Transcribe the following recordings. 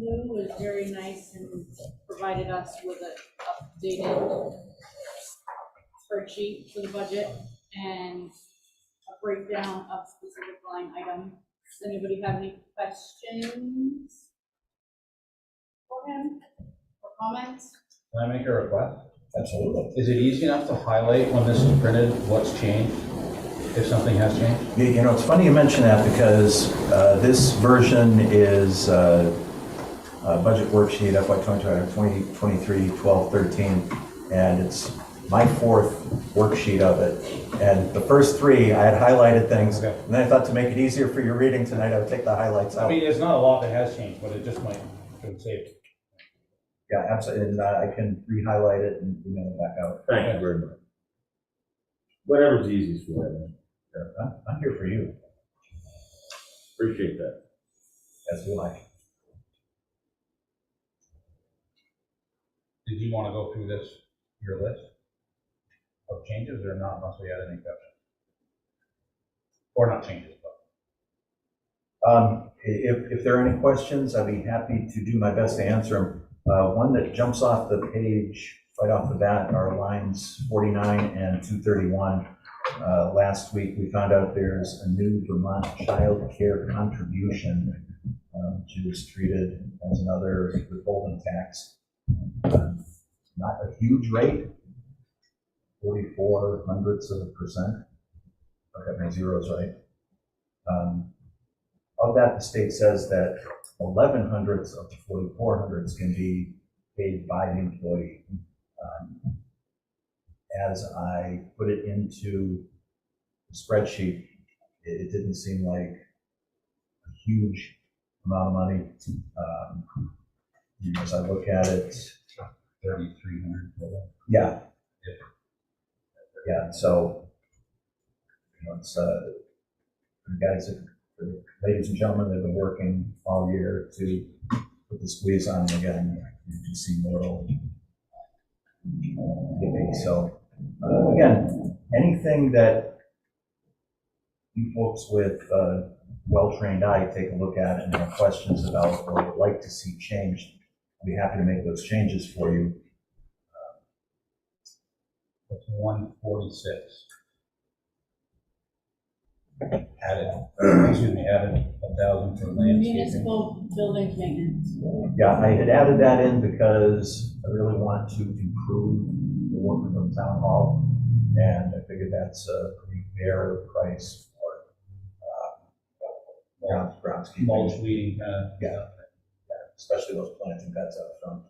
Lou was very nice and provided us with an updated spreadsheet for the budget and a breakdown of specific line items. Does anybody have any questions for him or comments? Can I make a request? Absolutely. Is it easy enough to highlight when this is printed what's changed, if something has changed? You know, it's funny you mention that because this version is budget worksheet FY 2023, 12, 13, and it's my fourth worksheet of it. And the first three, I had highlighted things, Okay. and then I thought to make it easier for your reading tonight, I would take the highlights out. I mean, there's not a lot that has changed, but it just might save it. Yeah, absolutely, and I can re-highlight it and email it back out. Thank you very much. Whatever's easiest for you. I'm here for you, Appreciate that. as do I. Did you want to go through this, your list of changes, or not, unless we had any exceptions? Or not changes, but. If there are any questions, I'd be happy to do my best to answer them. One that jumps off the page right off the bat are lines 49 and 231. Last week, we found out there's a new Vermont child care contribution, which is treated as another withholding tax. Not a huge rate, 44 hundredths of a percent. I got my zeros right. Of that, the state says that 11 hundredths of the 44 hundredths can be paid by the employee. As I put it into the spreadsheet, it didn't seem like a huge amount of money. As I look at it, 3,300. yeah. Yeah, so, it's, the guys, the ladies and gentlemen, they've been working all year to put the squeeze on them again. You can see more giving. So, again, anything that you folks with well-trained eye take a look at and have questions about or would like to see changed, I'll be happy to make those changes for you. That's 146. Added 1,000 for landscaping. Municipal buildings maintenance. Yeah, I had added that in because I really want to improve the work of the town hall, and I figured that's a pretty fair price for groundskeeping. Mulch weeding, kind of. Yeah, especially those planting beds up front.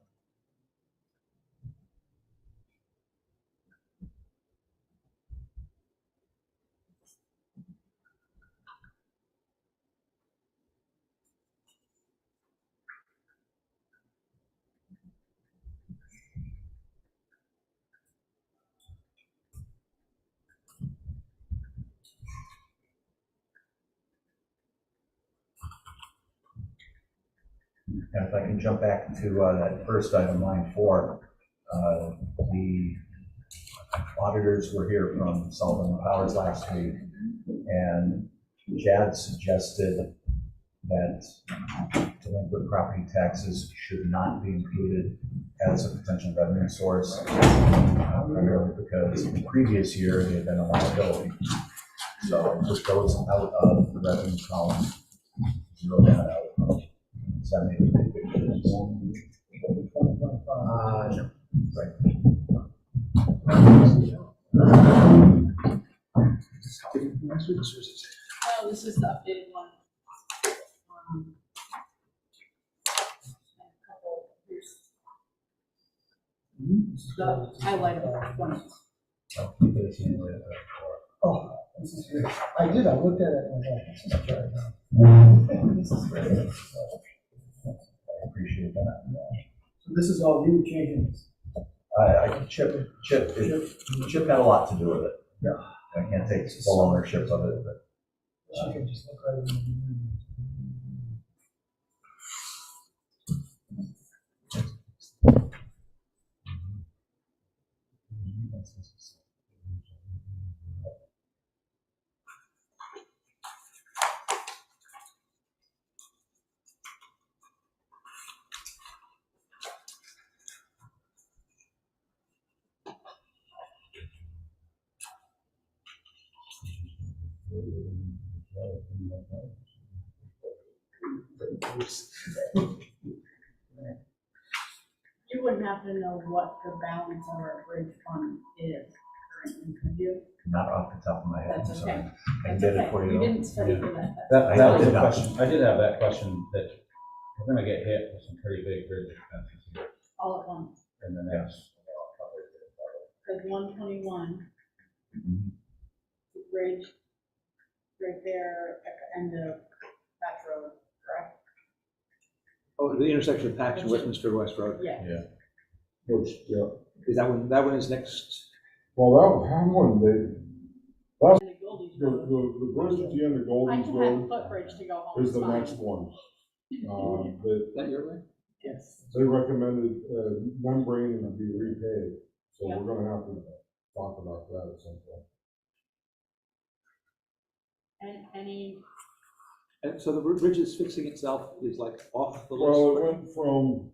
And if I can jump back to that first item, line 4, the auditors were here from Sullivan Powers last week, and Chad suggested that delinquent property taxes should not be included as a potential revenue source, primarily because in the previous year they had been a liability. So it just goes out of the revenue column, zero that out. Does that make a big difference? No. Right. Oh, this is the updated one. The highlighted one. Oh, this is great. I did, I looked at it and I was like, this is great. I appreciate that. So this is all you changing this? Chip had a lot to do with it. Yeah. I can't take full ownership of it, but You can just look right in the You wouldn't happen to know what the balance of our bridge fund is currently, could you? Not off the top of my head, I'm That's sorry. okay. I can That's get it okay. for You you. didn't study Yeah. for that. That was did a not. question, I did have that question, that we're gonna get hit with some pretty big bridge expenses here All at once, in the next. because 121, Mhm. the bridge right there at the end of that road, correct? Oh, the intersection of Pax and Westminster West Road. Yeah. Yeah. Which, yeah, Is that one is next? well, that one, And the Goldie's Road. the bridge at the end of I Golden's can have Road footbridge to go home. is the it's fine. next one. Is that your way? Yes. They recommended membrane and be repaved, so Yeah. we're gonna have to talk about that at some point. And any, And so the bridge is fixing itself is like off the list? Well, it went from,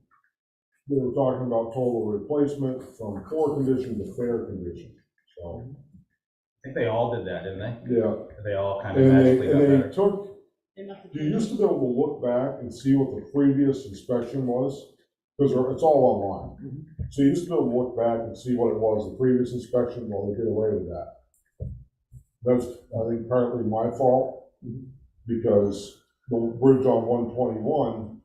they were talking about total replacement from poor condition to fair condition, so, I think they all did that, didn't they? yeah. They all kind of And magically got they better. took, they must have. you used to be able to look back and see what the previous inspection was, because it's all online. So you used to be able to look back and see what it was, the previous inspection, well, they did away with that. That's, I think, partly my fault, because the bridge on 121,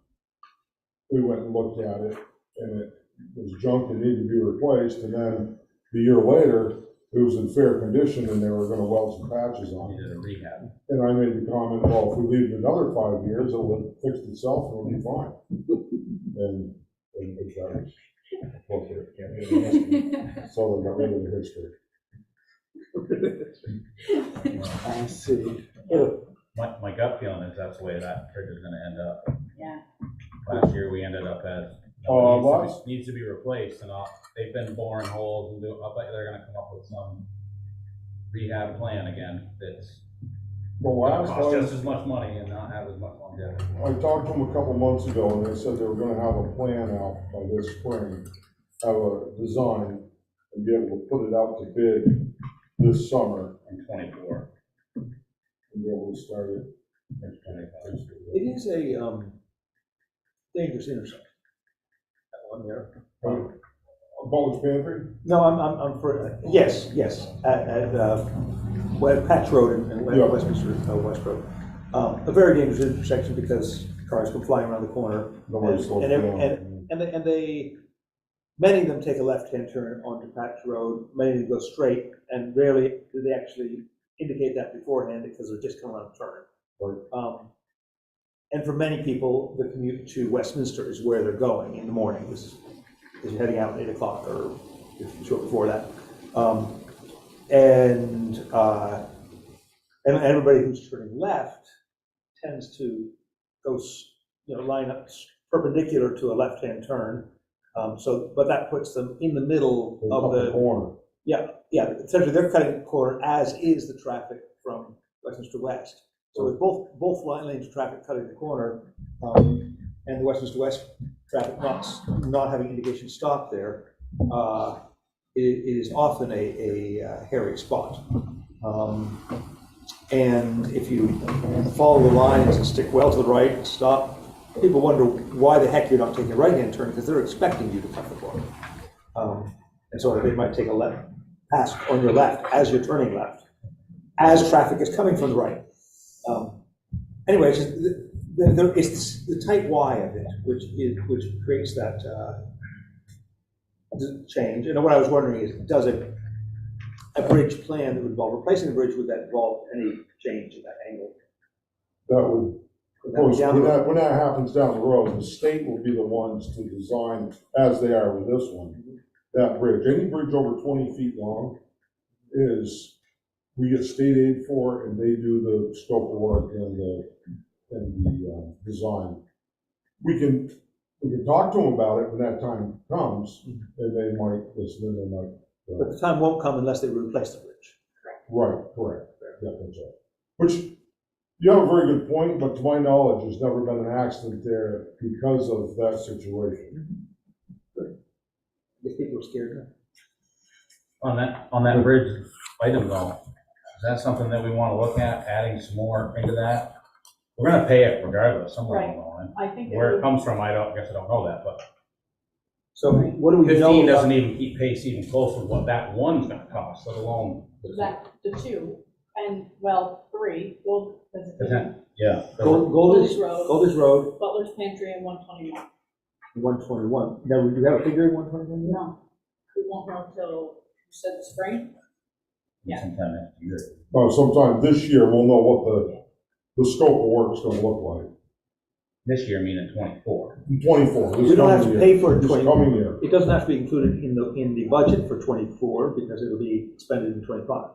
we went and looked at it, and it was junk and needed to be replaced, and then the year later, it was in fair condition, and they were gonna weld some patches on We it. did a rehab. And I made the comment, well, if we leave it another 5 years, it will fix itself, and it'll be fine. And it does. Okay, so they got rid of the history. I see. My gut feeling is that's the way that bridge is gonna end up. Yeah. Last year, we ended up as, needs to be replaced, and they've been boring holes and I bet they're gonna come up with some rehab plan again that's The gonna last cost time, just as much money and not have as much longevity. I talked to them a couple months ago, and they said they were gonna have a plan out by this spring, have a design, and be able to put it out to bid this summer, In 24. and be able to start it. in 25. It is a dangerous intersection. That one there. Butler's Pantry? No, I'm for, yes, at Patch Road and Yeah. Westminster West Road. A very dangerous intersection because cars come flying around the corner. Nobody's supposed And to every- know. And they, many of them take a left-hand turn onto Patch Road, many of them go straight, and rarely do they actually indicate that beforehand because they're just coming on a turn. Right. And for many people, the commute to Westminster is where they're going in the morning, because you're heading out at 8 o'clock or short before that. And everybody who's turning left tends to go, line up perpendicular to a left-hand turn. But that puts them in the middle Up of the corner. yeah, essentially they're cutting the corner, as is the traffic from Westminster West. So with both lanes of traffic cutting the corner, and the Westminster West traffic not having indication stop there, it is often a hairy spot. And if you follow the lines and stick well to the right and stop, people wonder why the heck you're not taking a right-hand turn, because they're expecting you to cut the corner. And so they might take a left pass on your left as you're turning left, as traffic is coming from the right. Anyway, it's the tight Y of it, which creates that change. And what I was wondering is, does a bridge plan that would involve replacing the bridge, would that involve any change in that angle? That would, Would that be down the road? when that happens down the road, the state will be the ones to design, as they are with this one, that bridge. Any bridge over 20 feet long we get state aid for, and they do the scope of work and the design. We can talk to them about it when that time comes, and they might listen, and they might. But the time won't come unless they replace the bridge. Right, correct. Yeah, that's right. Which, you have a very good point, but to my knowledge, there's never been an accident there because of that situation. If people are scared. On that bridge item though, is that something that we want to look at, adding some more into that? we're gonna pay it regardless, somewhere Right. along the line. I think Where it would- comes from, I guess I don't know that, but So what do we know 15 about? doesn't even keep pace even close with what that one's gonna cost, let alone. the two, and, well, three, well, Yeah. Golders Golders Road, Road, Butler's Pantry, and 121. 121. Now, do you have a figure in 121? No, we won't know till, you said the spring? Yeah. Sometime next year. Sometime this year, we'll know what the scope of work's gonna look like. This year, meaning 24. In 24. this We don't have coming to year. pay for it This 20. coming year. It doesn't have to be included in the budget for 24 because it'll be expended in 25.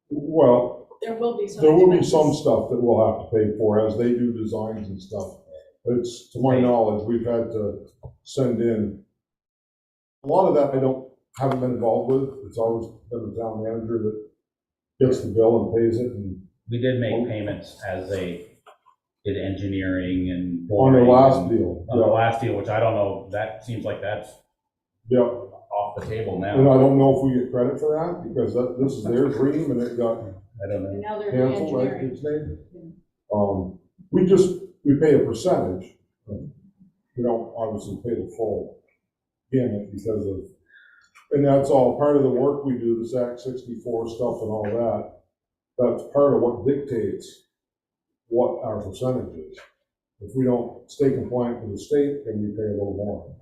Well, There will be some. there will be expenses. some stuff that we'll have to pay for as they do designs and stuff. It's, to my knowledge, we've had to send in, a lot of that haven't been involved with. It's always been the town manager that gets the bill and pays it, and We did make payments as they did engineering and. on the boring last and- deal. On the last deal, which I don't know, that seems like that's Yeah, off the table and now. I don't know if we get credit for that, because this is their dream, and it got I don't know. And now they're canceled, right, re-engineering. its name. We pay a percentage. We don't obviously pay the full gamut because of, and that's all part of the work we do, this Act 64 stuff and all that. That's part of what dictates what our percentage is. If we don't stay compliant with the state, then we pay a little more.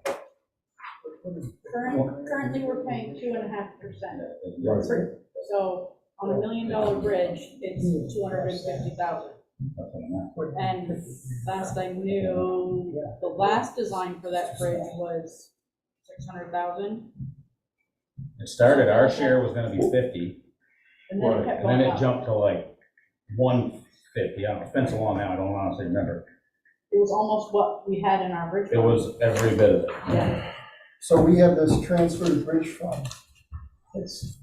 Currently, we're paying 2.5%. Right. So on $1 million bridge, it's 250,000. And last I knew, the last design for that bridge was 600,000. It started, our share was gonna be 50, And then it Right, kept and then going it up. jumped to like 150. I don't know, it's been so long now, I don't honestly remember. It was almost what we had in our bridge. It fund. was every bit of it. Yeah. So we have this transferred bridge fund. It's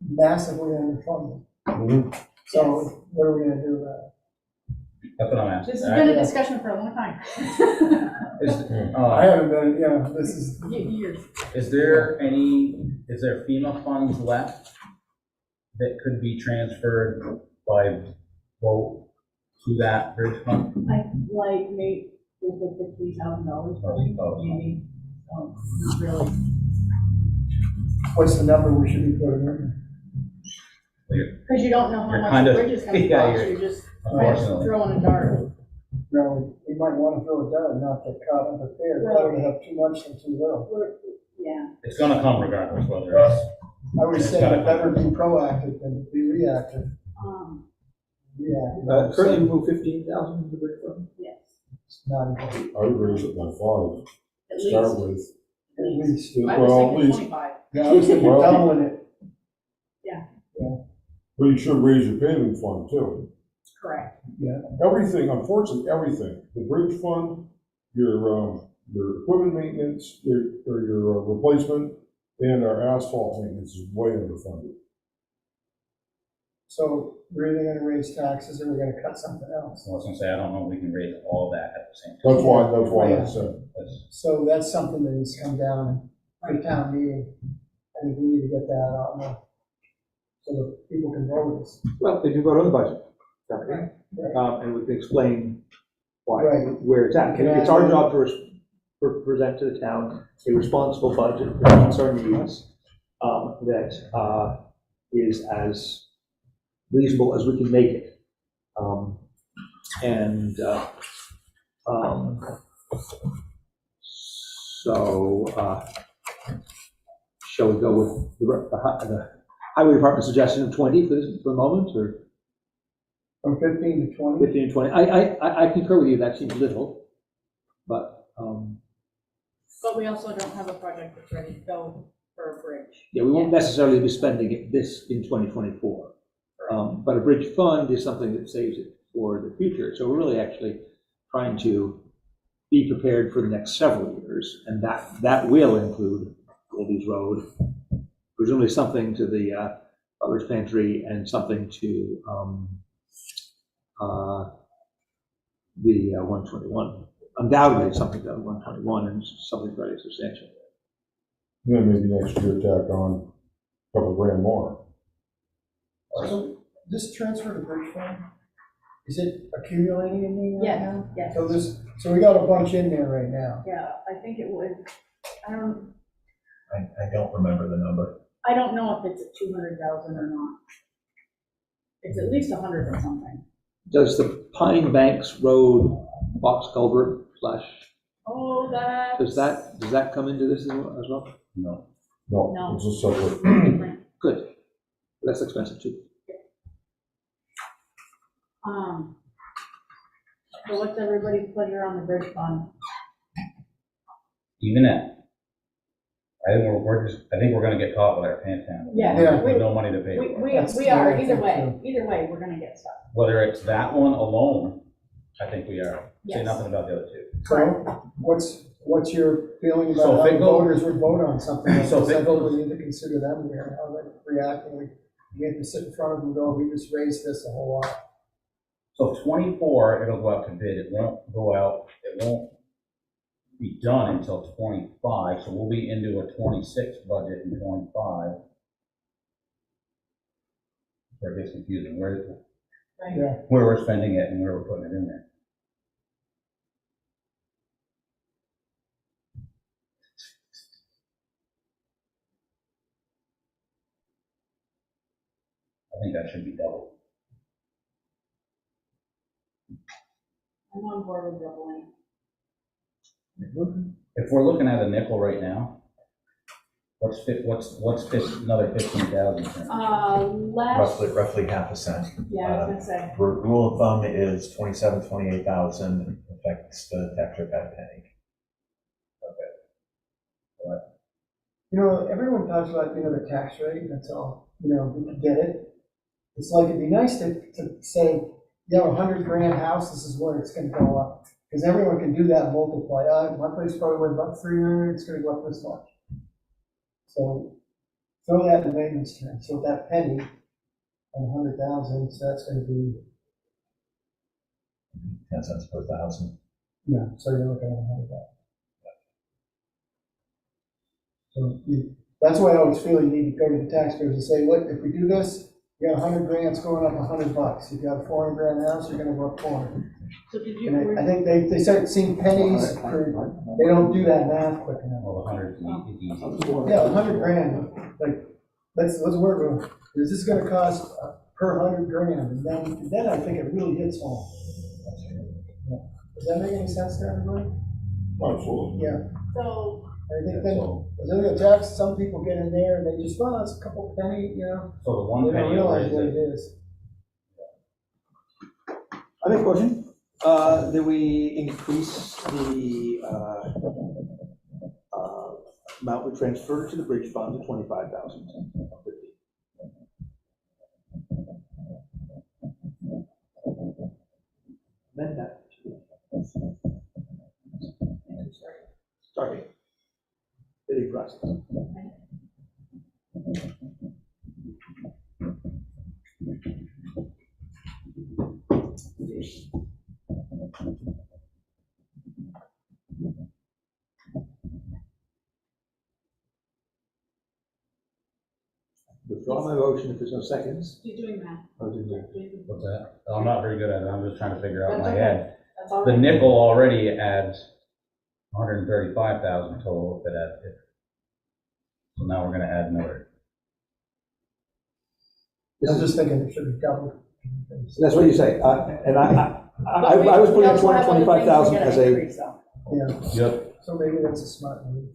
massively underfunded. So what are we gonna do about That's what I'm asking. This has been a discussion for a long time. Is, it? I haven't been, this is, Years. is there FEMA funds left that could be transferred by vote to that bridge fund? Like maybe $50,000 probably, maybe. Not really. what's the number we should be putting in? Because you don't know how You're much kind the of- bridge is gonna yeah, cost, you're- you're just kind of Unfortunately. throwing a dart. No, we might wanna throw it down and not get caught unprepared. Better to have too much than too little. Yeah. It's gonna come regardless, whether it's, I would It's say gotta better be proactive than be reactive. Yeah. Currently, we move 15,000 into the bridge fund. Yes. It's not important. I would raise it by 5 At to start least. with. At least. I Well, at was least, thinking 25. Yeah, I was thinking Well- doubling it. but you should raise your paving fund too. Correct. Everything, unfortunately, everything, the bridge fund, your equipment maintenance, your replacement, and our asphalt maintenance is way underfunded. So we're either gonna raise taxes or we're gonna cut something else. I was gonna say, I don't know if we can raise all that at the same time. That's why I said, That's- So that's something that needs to come down for town meeting. I think we need to get that on the, so that people can vote this. Well, they can vote on the budget. Right. And we can explain why, Right. where it's at. It's our job to present to the town a responsible budget that meets our needs, that is as reasonable as we can make it. Shall we go with the highway department suggestion of 20 for the moment, or From 15 to 20? 15 to 20? I concur with you, that seems little, but, But we also don't have a project that's ready to go for a bridge. yeah, we won't necessarily be spending this in 2024. But a bridge fund is something that saves it for the future. So we're really actually trying to be prepared for the next several years, and that will include Goldie's Road, presumably something to the Butler's Pantry, and something to the 121. Undoubtedly, something to 121, and something very substantial. then maybe next year tack on a couple grand more. So this transfer to bridge fund, Is it accumulating in there right Yes, now? yes. So we got a bunch in there right now. Yeah, I think it was, I don't remember the number. don't know if it's at 200,000 or not. It's at least 100 or something. Does the Pine Banks Road box culvert slash, Oh, that. does that come into this as well? No, No. it's a separate. Different. Good. That's expensive too. So what's everybody's pleasure on the bridge fund? Even at, I think I think we're gonna get caught with our pants down. Yeah. With no money to pay for it. We That's are, what I either think, way, we're gonna get stuff. Whether it's that one alone, I think we are. Say Yes. nothing about the other two. So what's your feeling So about if how it goes- voters would vote on something like So if this? it I think goes- we need to consider them here, how they react, and we have to sit in front of them and go, we just raised this a whole lot. So 24, it'll go out to bid, it won't go out, it won't be done until 25, so we'll be into a 26 budget in 25. Where it gets confusing, where Yeah, we're spending it and where we're putting it in there. I think that should be doubled. I'm on board with doubling. If we're looking at a nickel right now, what's another 15,000? Last, Roughly half a cent. yeah, I was gonna say, Rule of thumb is 28,000, affects the tax rate by a penny. you know, everyone talks about, the tax rate, that's all, we can get it. It's like, it'd be nice to say, you have $100 grand house, this is where it's gonna go up. Because everyone can do that and multiply, my place probably went about 300, it's gonna go up this much. So throw that in the maintenance term, so that penny on 100,000, so that's gonna be, 10 cents per thousand. so you're looking at 100,000. So that's why I always feel you need to go to the taxpayers and say, look, if we do this, you got 100 grand, it's going up $100. If you got a 400 grand house, you're gonna go up 400. so did you, And I think they start seeing pennies, they don't do that math quick enough. Well, the 100 is easy. Yeah, 100 grand, like, let's work with, is this gonna cost per 100 grand? And then I think it really hits home. Yeah. Does that make any sense to everybody? Absolutely. Yeah, so, I think then, as a tax, some people get in there and they just, well, it's a couple penny, So the one they don't penny realize what raise it it. is. I make a motion that we increase the amount we transfer to the bridge fund to 25,000. Amend that. Starting. Bidding process. Withdraw my motion if there's no seconds. you're doing that. What's that? I'm not very good at it, I'm just trying to figure out in my That's head. That's all The right. nickel already adds 135,000 total if it adds it. So now we're gonna add another. I'm just thinking it should be doubled. That's what you say, and I was putting in 25,000 as a, Yeah, Yep. so maybe that's a smart move.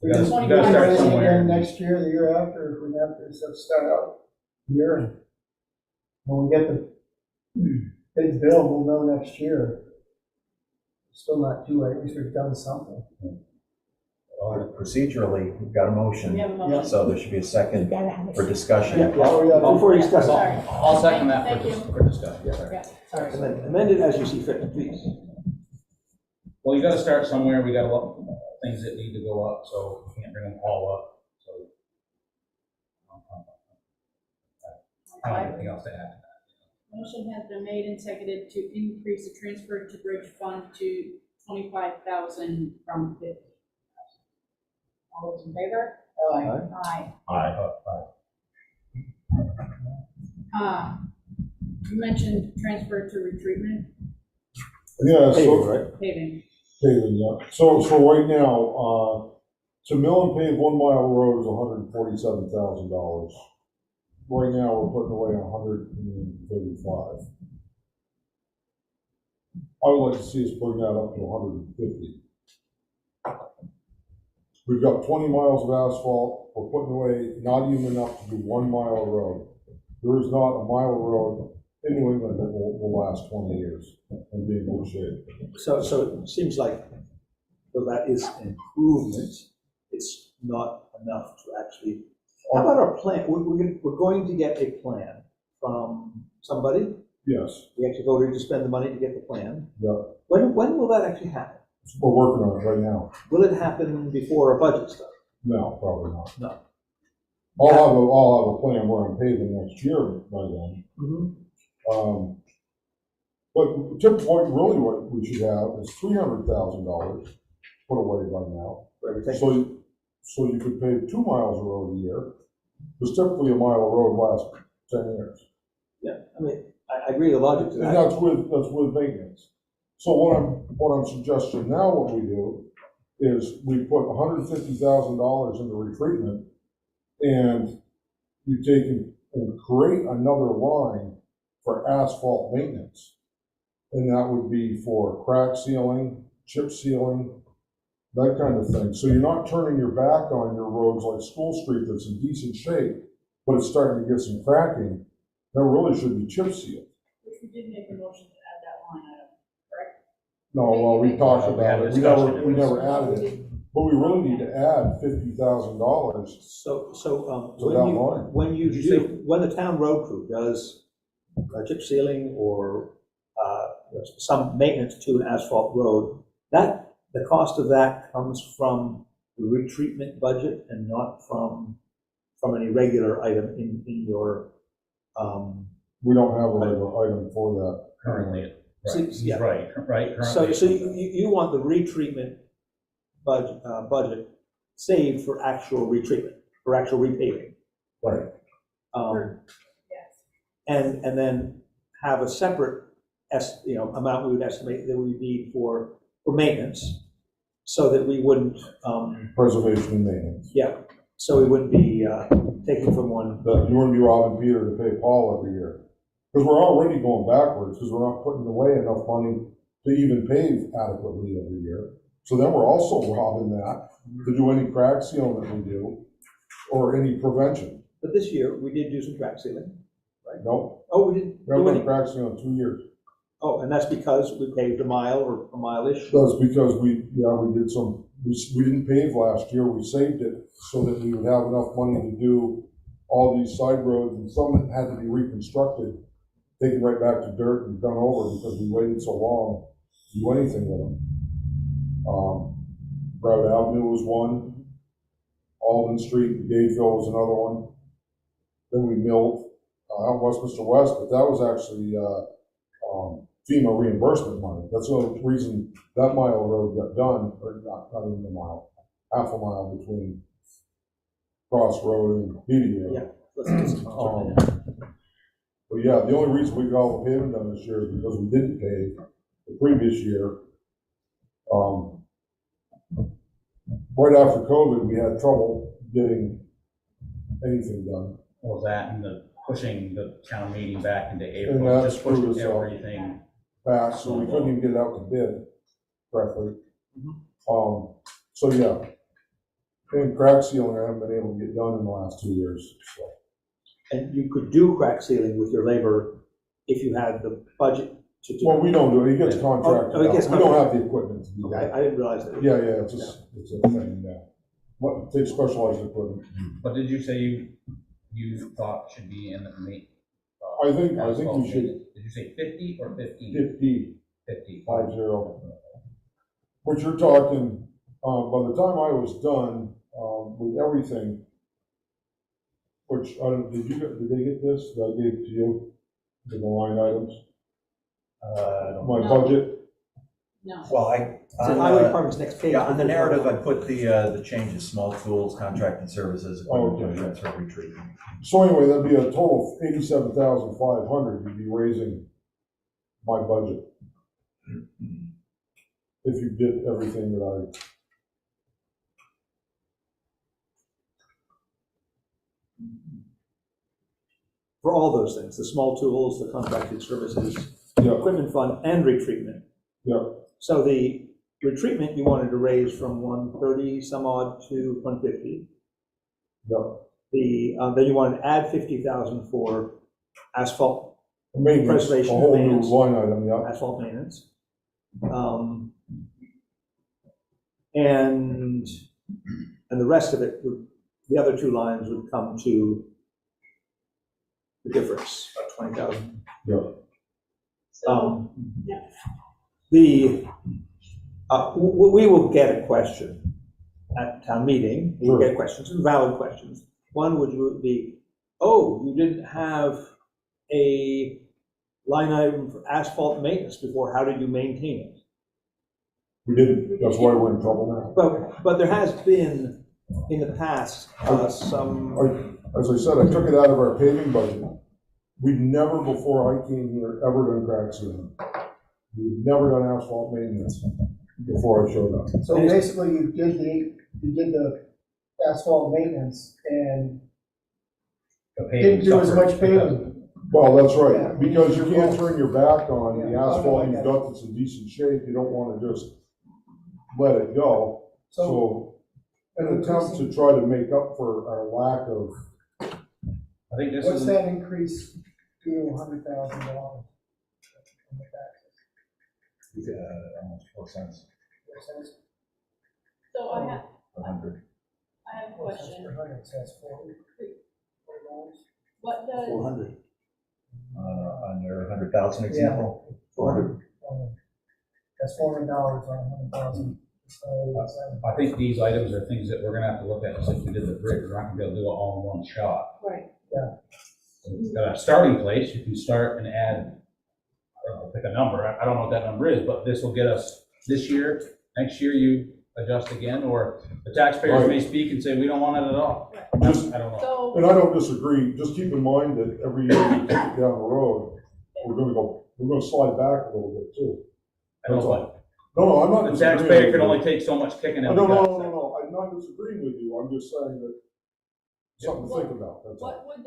You gotta, Just you gotta start raise it somewhere. again next year, the year after, if we have to, so start out year, and when we get the big bill, we'll know next year. Still not too late, at least we've done something. Procedurally, we've got a motion, We have a motion. so there should be a second for discussion. before you discuss it, Sorry. I'll second that Thank for you. for discussion. Sorry. Yeah, sorry. amend it as you see fit, please. Well, you gotta start somewhere, we got a lot of things that need to go up, so we can't bring them all up, so. I don't have anything else to add. Motion has been made and seconded to increase the transfer to bridge fund to 25,000 from 50,000. All those in favor? Aye. Aye. Uh, You mentioned transfer to retreatment Yeah, Paving, so, right? paving. paving, yeah. So right now, to mill and pave 1 mile of road is $147,000. Right now, we're putting away 135. I would like to see us bring that up to 150. We've got 20 miles of asphalt, we're putting away not even enough to do 1 mile of road. There is not a mile of road in New England that will last 20 years and be in good shape. So it seems like, though that is an improvement, it's not enough to actually, how about our plan? We're going to get a plan from somebody. Yes, We actually voted to spend the money to get the plan. yeah, When will that actually happen? we're working on it right now. Will it happen before our budget stuff? No, probably not. No. I'll have a plan where I'm paving next year by then. Mm-hmm. But typically, really what we should have is $300,000 put away by now. For everything. So you could pave 2 miles of road a year, because typically a mile of road lasts 10 years. Yeah, I mean, I agree with the logic to And that. that's with maintenance. So what I'm suggesting now, what we do is we put $150,000 into retreatment, and you take and create another line for asphalt maintenance. And that would be for crack sealing, chip sealing, that kind of thing. So you're not turning your back on your roads like School Street that's in decent shape, but it's starting to get some cracking. That really should be chip sealed. Which we did make a motion to add that line item, correct? No, well, we talked We had about a it. discussion. We never added it. But we really need to add $50,000 So to that line. when the town road crew does chip sealing or some maintenance to an asphalt road, that the cost of that comes from the retreatment budget and not from any regular item in your. We don't have a regular item for that. Currently, See, right, he's yeah. right, So currently. you want the retreatment budget saved for actual retreatment, for actual repaving. Right. Yes. And then have a separate amount we would estimate that we need for maintenance, so that we wouldn't, Preservation and maintenance. so we wouldn't be taking from one. You wouldn't be robbing Peter to pay Paul every year. Because we're already going backwards, because we're not putting away enough money to even pave adequately every year. So then we're also robbing that to do any crack sealing that we do, or any prevention. But this year, we did do some crack sealing, right? Nope, Oh, we didn't we haven't do done any. crack sealing in 2 years. Oh, and that's because we paved a mile or a mile-ish? That's because we did some, we didn't pave last year, we saved it so that we would have enough money to do all these side roads, and some that had to be reconstructed, taken right back to dirt and done over because we waited so long to do anything with them. Broad Avenue was one, Alden Street, Gageville was another one. Then we milled out Westminster West, but that was actually FEMA reimbursement money. That's the only reason that mile of road got done, or not even a mile, half a mile between Cross Road and Beatty Road. Yeah. Let's get some- But yeah, the only reason we got all the paving done this year is because we didn't pave the previous year. Right after COVID, we had trouble getting anything done. Was that and the pushing the town meeting back into And April, that just pushed screwed us up. everything. Back, so we couldn't even get it out to bid correctly. So yeah. And crack sealing, I haven't been able to get done in the last 2 years, so. And you could do crack sealing with your labor if you had the budget to do. Well, we don't do it, he gets contracted Oh, he out. gets We don't have the equipment to do Okay, that. I didn't realize that. Yeah, it's a thing, yeah. What, take specialized equipment. But did you say you thought should be in the I think we should, Did you say 50 or 15? 50, 50. 50. What you're talking, by the time I was done, with everything, which, did they get this, that I gave to you, the line items? I don't My No. budget, No. Well, It's the highway department's next page. yeah, on the narrative, I put the changes, small tools, contracted services, equipment, okay. transfer, retreat. So anyway, that'd be a total of 87,500 you'd be raising my budget. If you did everything that For all those things, the small tools, the contracted services, yeah, equipment fund, and retreatment. yeah, So the retreatment you wanted to raise from 130 some odd to 150. yeah. Then you wanted to add 50,000 for asphalt Maintenance, a Preservation and whole new maintenance. line item, yeah. asphalt maintenance. And the rest of it, the other two lines would come to the difference, about 20,000. Yeah. So, yeah. We will get a question at town meeting. We'll get questions, valid questions. One would be, oh, you didn't have a line item for asphalt maintenance before, how did you maintain it? We didn't, that's why we're in trouble now. But there has been, in the past, some, As I said, I took it out of our paving budget. We've never, before I came here, ever done crack sealing. We've never done asphalt maintenance before I showed up. So basically, you did the asphalt maintenance and didn't do as much paving. Well, that's Yeah. right, because you can't turn your back on the Yeah. asphalt you've got that's in decent shape. You don't want to just let it go. So, an attempt to try to make up for our lack of, I think this What's is, that increase to $100,000? Almost 4 cents So I have per hundred. a question. What does, 400. On your 100,000 example. 400. That's $400 on 100,000. I think these items are things that we're gonna have to look at, just like we did the bridge, we're not gonna be able to do it all in one shot. right, So we've got a starting place, you can start and add, I don't know, pick a number, I don't know what that number is, but this will get us this year, next year you adjust again, or the taxpayers may speak and say, we don't want it at all. just, I don't know. so, and I don't disagree, just keep in mind that every year we take it down the road, we're gonna slide back a little bit too. I don't know, No, I'm not the disagreeing. taxpayer with can you. only take so much kicking in No, the guts. no, I'm not disagreeing with you, I'm just saying that something to think about, that's all. what would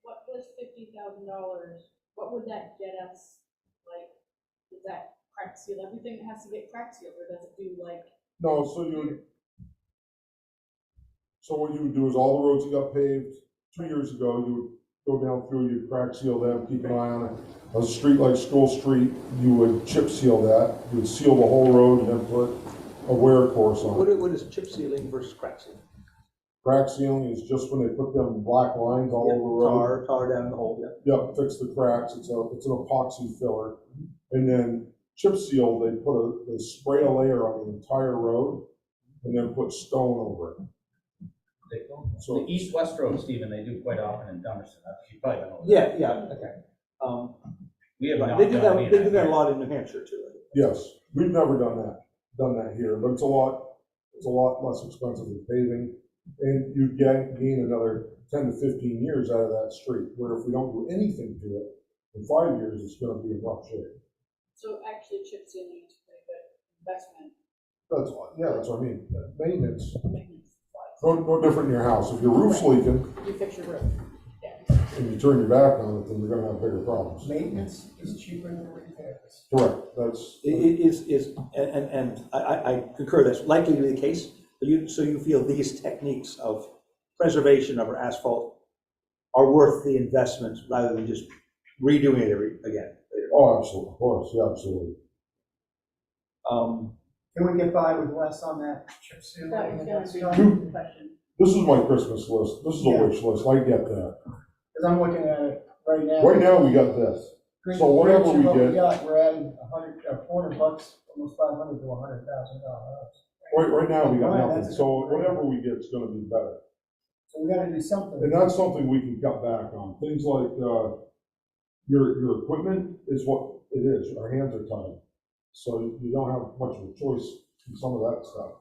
what was $50,000, what would that get us? Like, does that crack seal everything that has to get crack sealed, or does it do like? No, so what you would do is all the roads that got paved 2 years ago, you would go down through, you'd crack seal them, keep an eye on it. A street like School Street, you would chip seal that, you would seal the whole road and then put a wear course on it. What is chip sealing versus crack sealing? Crack sealing is just when they put them black lines all over the road. Tar down the hole, yeah. Yep, fix the cracks, it's an epoxy filler. And then chip seal, they spray a layer on the entire road and then put stone over it. So The east-west road, Stephen, they do quite often in Dummerston, you probably don't know. Yeah, okay. We have not They do done that, any they of do that a here. lot in New Hampshire too. yes, we've never done that here, but it's a lot less expensive than paving. And you gain another 10 to 15 years out of that street, where if we don't do anything to it, in 5 years, it's gonna be in rough shape. So actually, chip sealing is a pretty good investment. That's what I mean, maintenance, Maintenance-wise. no different in your house. If your roof's leaking You fix your roof, yeah. and you turn your back on it, then you're gonna have bigger problems. Maintenance is cheaper than repairs. Correct, that's, It is, and I concur that's likely to be the case, but so you feel these techniques of preservation of our asphalt are worth the investment rather than just redoing it again. oh, absolutely, of course, yeah, absolutely. Can we get by with less on that chip seal? That was gonna be Two- my question. This is my Christmas list, this is a Yeah. wish list, I get that. Because I'm looking at it right now. Right now, we got this. So whatever we What get- got, we're adding $400, almost $500 to $100,000. Right now, we got Right, nothing, that's- so whatever we get is gonna be better. So we gotta do something. And that's something we can cut back on. Things like, your equipment is what it is, our hands are tied. So you don't have much of a choice in some of that stuff.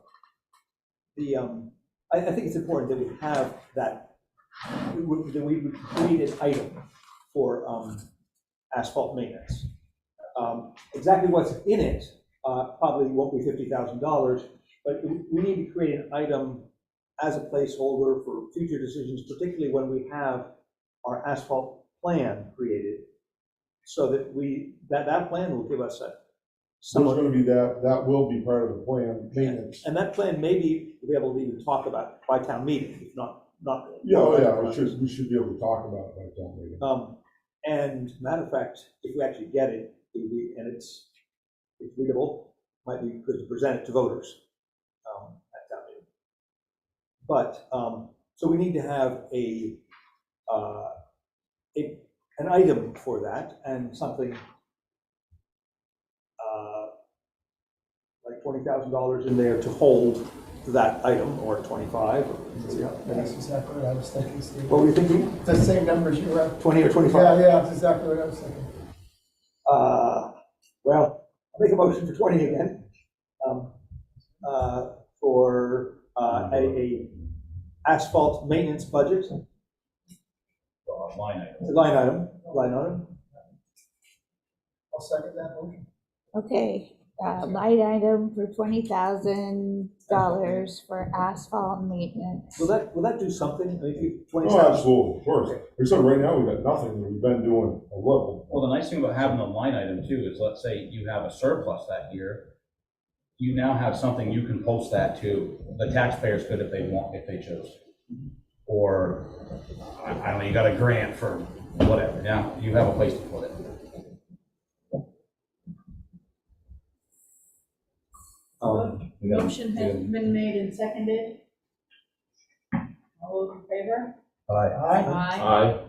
The, I think it's important that we have that, that we would create an item for asphalt maintenance. Exactly what's in it probably won't be $50,000, but we need to create an item as a placeholder for future decisions, particularly when we have our asphalt plan created, so that that plan will give us There's somewhat. gonna be that will be part of the plan, maintenance. And that plan maybe we'll be able to even talk about by town meeting, if not. Yeah, we should be able to talk about it by town meeting. And matter of fact, if we actually get it, it'll be, and it's readable, might be good to present it to voters at town meeting. But, so we need to have an item for that, and something like $20,000 in there to hold that item, or 25, or, That's exactly what I was thinking, Steve. what were you thinking? It's the same numbers you were. 20 or 25? Yeah, that's exactly what I was thinking. Well, I'll make a motion for 20 again, for a asphalt maintenance budget, Line item. line item. I'll second that motion. Okay, line item for $20,000 for asphalt maintenance. Will that do something? I mean, if you- Oh, 20,000. absolutely, of course. Except right now, we've got nothing, we've been doing a little. Well, the nice thing about having a line item too is, let's say you have a surplus that year, you now have something you can post that to. The taxpayers could if they want, if they chose. Or, I don't know, you got a grant for whatever, now you have a place to put it. Motion has been made and seconded. All those in favor? Aye. Aye.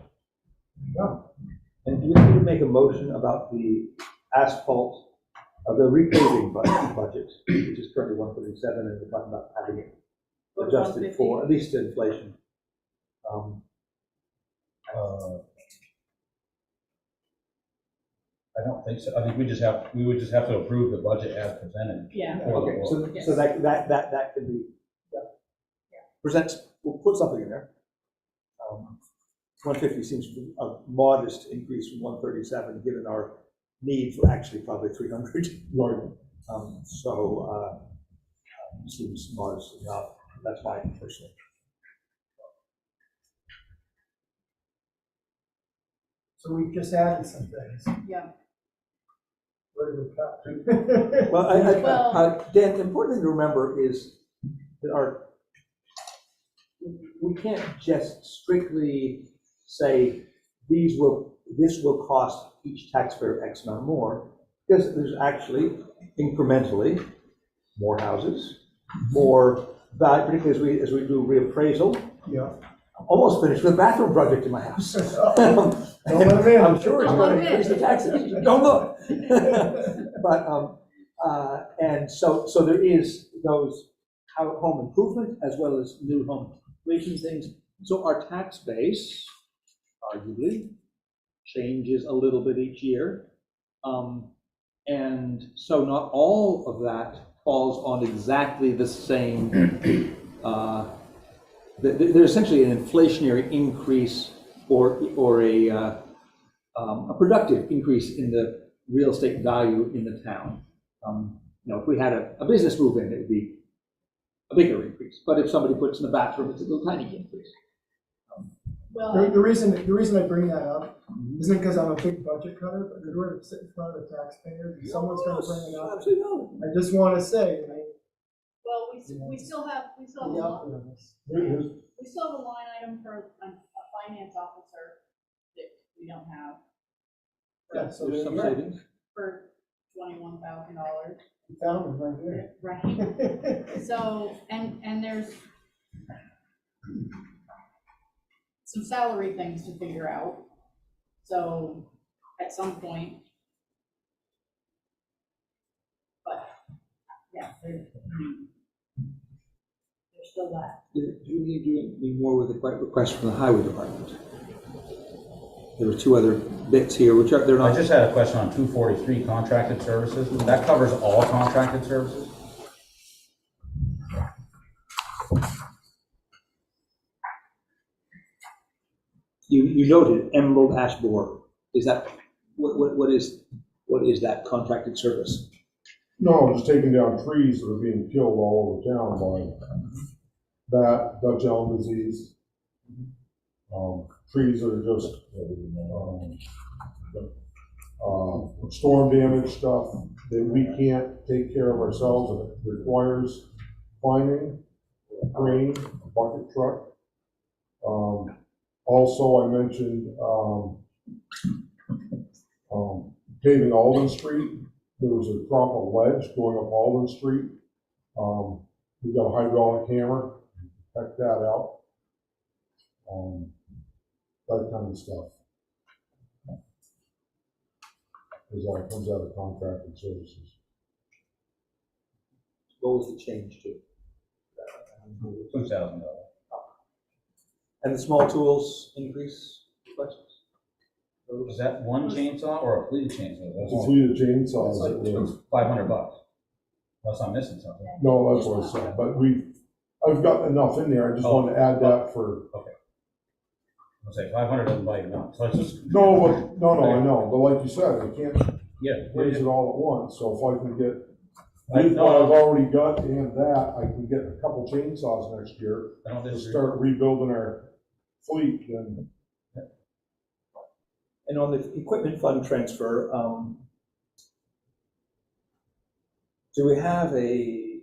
And do we need to make a motion about the asphalt, the repaving budget, which is currently 137, and we're talking about having it adjusted for, at least inflation. I don't think so, I think we would just have to approve the budget as presented. Yeah. Okay, so Yes. that can be, we'll put something in there. 150 seems a modest increase from 137, given our need for actually probably 300. Right. Seems modest enough. That's my personal. So we've just added some things. Yeah. Where did we cut? Well, Dan, the important thing to remember is that we can't just strictly say this will cost each taxpayer X amount more, because there's actually incrementally more houses, more value, particularly as we do reappraisal. Yeah. Almost finished with a bathroom project in my house. Don't let them in. I'm sure it's going to increase the taxes. Don't look. But and so there is those home improvement as well as new home completion things. So our tax base, arguably, changes a little bit each year, and so not all of that falls on exactly the same. There's essentially an inflationary increase or a productive increase in the real estate value in the town. If we had a business move in, it would be a bigger increase. But if somebody puts in the bathroom, it's a little tiny increase. Well, The reason I bring that up isn't because I'm a big budget cutter, but in order to sit in front of the taxpayers, and someone's going to bring it up. Absolutely not. I just want to say, well, we still have a line item for a finance officer that we don't have. Yeah, so There's some there you go. savings. For $21,000. You found it right there. Right. So, and there's some salary things to figure out. So at some point, but yeah, there's still that. Do we need to do any more with the request from the highway department? There were two other bits here, which are, they're I not, just had a question on 243 contracted services. That covers all contracted services? you noted emerald ash borer. Is that, what is that contracted service? No, just taking down trees that are being killed all over town by that, Dutch elm disease. Trees that are just, storm damage stuff that we can't take care of ourselves, and it requires finding a crane, a bucket truck. Also, I mentioned, paving Alden Street. There was a drop of ledge going up Alden Street. We got a hydraulic hammer, check that out. That kind of stuff. Because all comes out of contracted services. What was the change to? $2,000. And the small tools increase questions? Is that one chainsaw or a fleet of chainsaws? It's a fleet of chainsaws that was, It's $500. Unless I'm missing something. no, that's what I said, but I've got enough in there, I just wanted to add that for. I'll say 500 doesn't buy you none. So it's just. No, I know, but like you said, I can't Yeah. raise it all at once, so if I can get, I with know. what I've already got and that, I can get a couple chainsaws next year I don't to disagree. start rebuilding our fleet, then. And on the equipment fund transfer, do we have a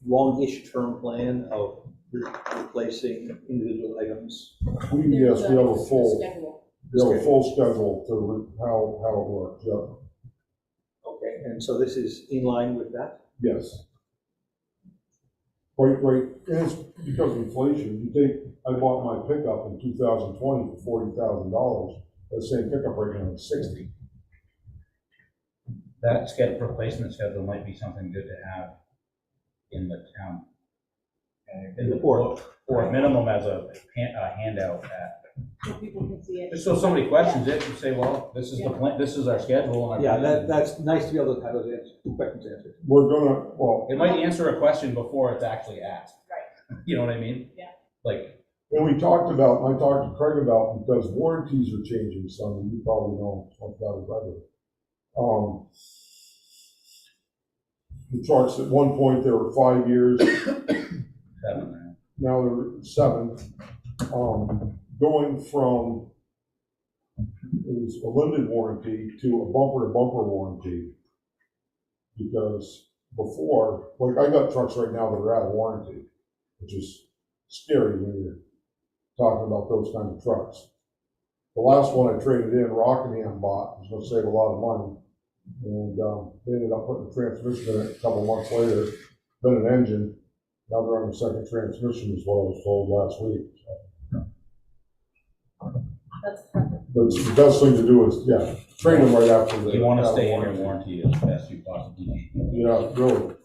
longish term plan of replacing individual items? Yes, we have a full, Schedule. we have a full schedule to how it works, yeah, Okay, and so this is in line with that? yes. Right, and it's because of inflation, I bought my pickup in 2020 for $40,000, that same pickup right now is 60. That replacement schedule might be something good to have in the town. In the report, or minimum as a handout So people can see it. just so somebody questions it and say, well, this is the plan, this is our schedule. And our Yeah, plan. that's nice to be able to have those questions answered. We're gonna, well, It might answer a question before it's actually asked. Right. You know what I mean? Yeah. Like, and I talked to Craig about, because warranties are changing some, and you probably know about it better. The trucks, at one point, they were 5 years, 7. now they're 7. Going from, it was a limited warranty to a bumper-to-bumper warranty. Because before, like, I got trucks right now that are out of warranty, which is scary when you're talking about those kind of trucks. The last one I traded in, Rockingham bought, was gonna save a lot of money. And they ended up putting a transmission in it a couple months later, then an engine. Now they're on the second transmission, is what I was told last week. That's perfect. But the best thing to do is, yeah, train them right after the. You want to stay in your warranty as best you possibly can. Yeah, really.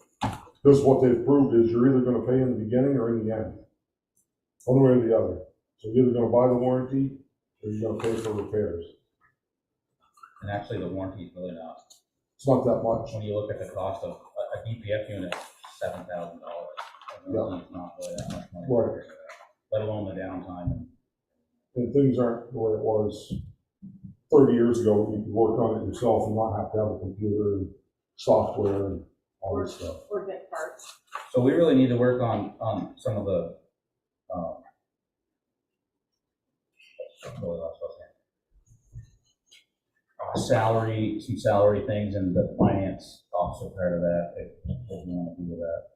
Because what they've proved is you're either gonna pay in the beginning or in the end. One way or the other. So you're either gonna buy the warranty or you're gonna pay for repairs. And actually, the warranty is really not. It's not that much. When you look at the cost of a DPF unit, $7,000. Yeah. It's not really that much money. Right. Let alone the downtime. And things aren't the way it was 30 years ago. You could work on it yourself and not have to have a computer and software and all this stuff. Or get parts. So we really need to work on some of the, some salary things, and the finance officer part of that, if you want to do that.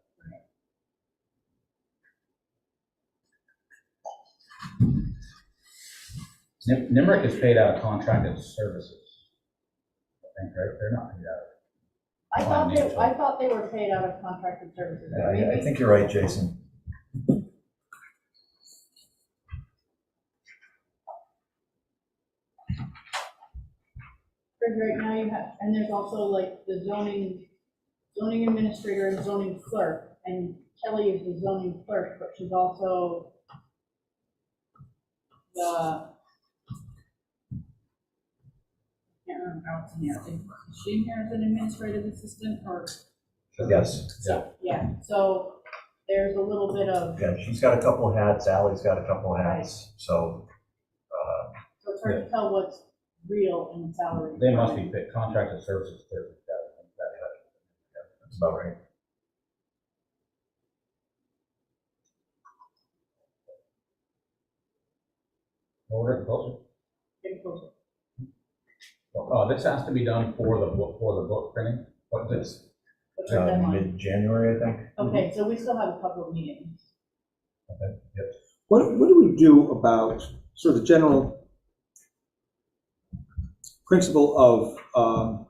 Nimerick is paid out of contracted services. I think, right? They're not paid out. I thought they were paid out of contracted services. I think you're right, Jason. Because right now you have, and there's also like the zoning administrator and zoning clerk, and Kelly is the zoning clerk, but she's also can't remember how it's in here. Is she in here as an administrative assistant or? Yes, Yeah, so there's a little bit of, yeah, she's got a couple of hats, Ally's got a couple of hats, so, so it's hard to tell what's real in the salary. They must be paid contracted services, that's about right. Order closer. Getting closer. This has to be done for the book printing, but this, What's our deadline? Mid-January, I think. Okay, so we still have a couple of meetings. What do we do about sort of the general principle of,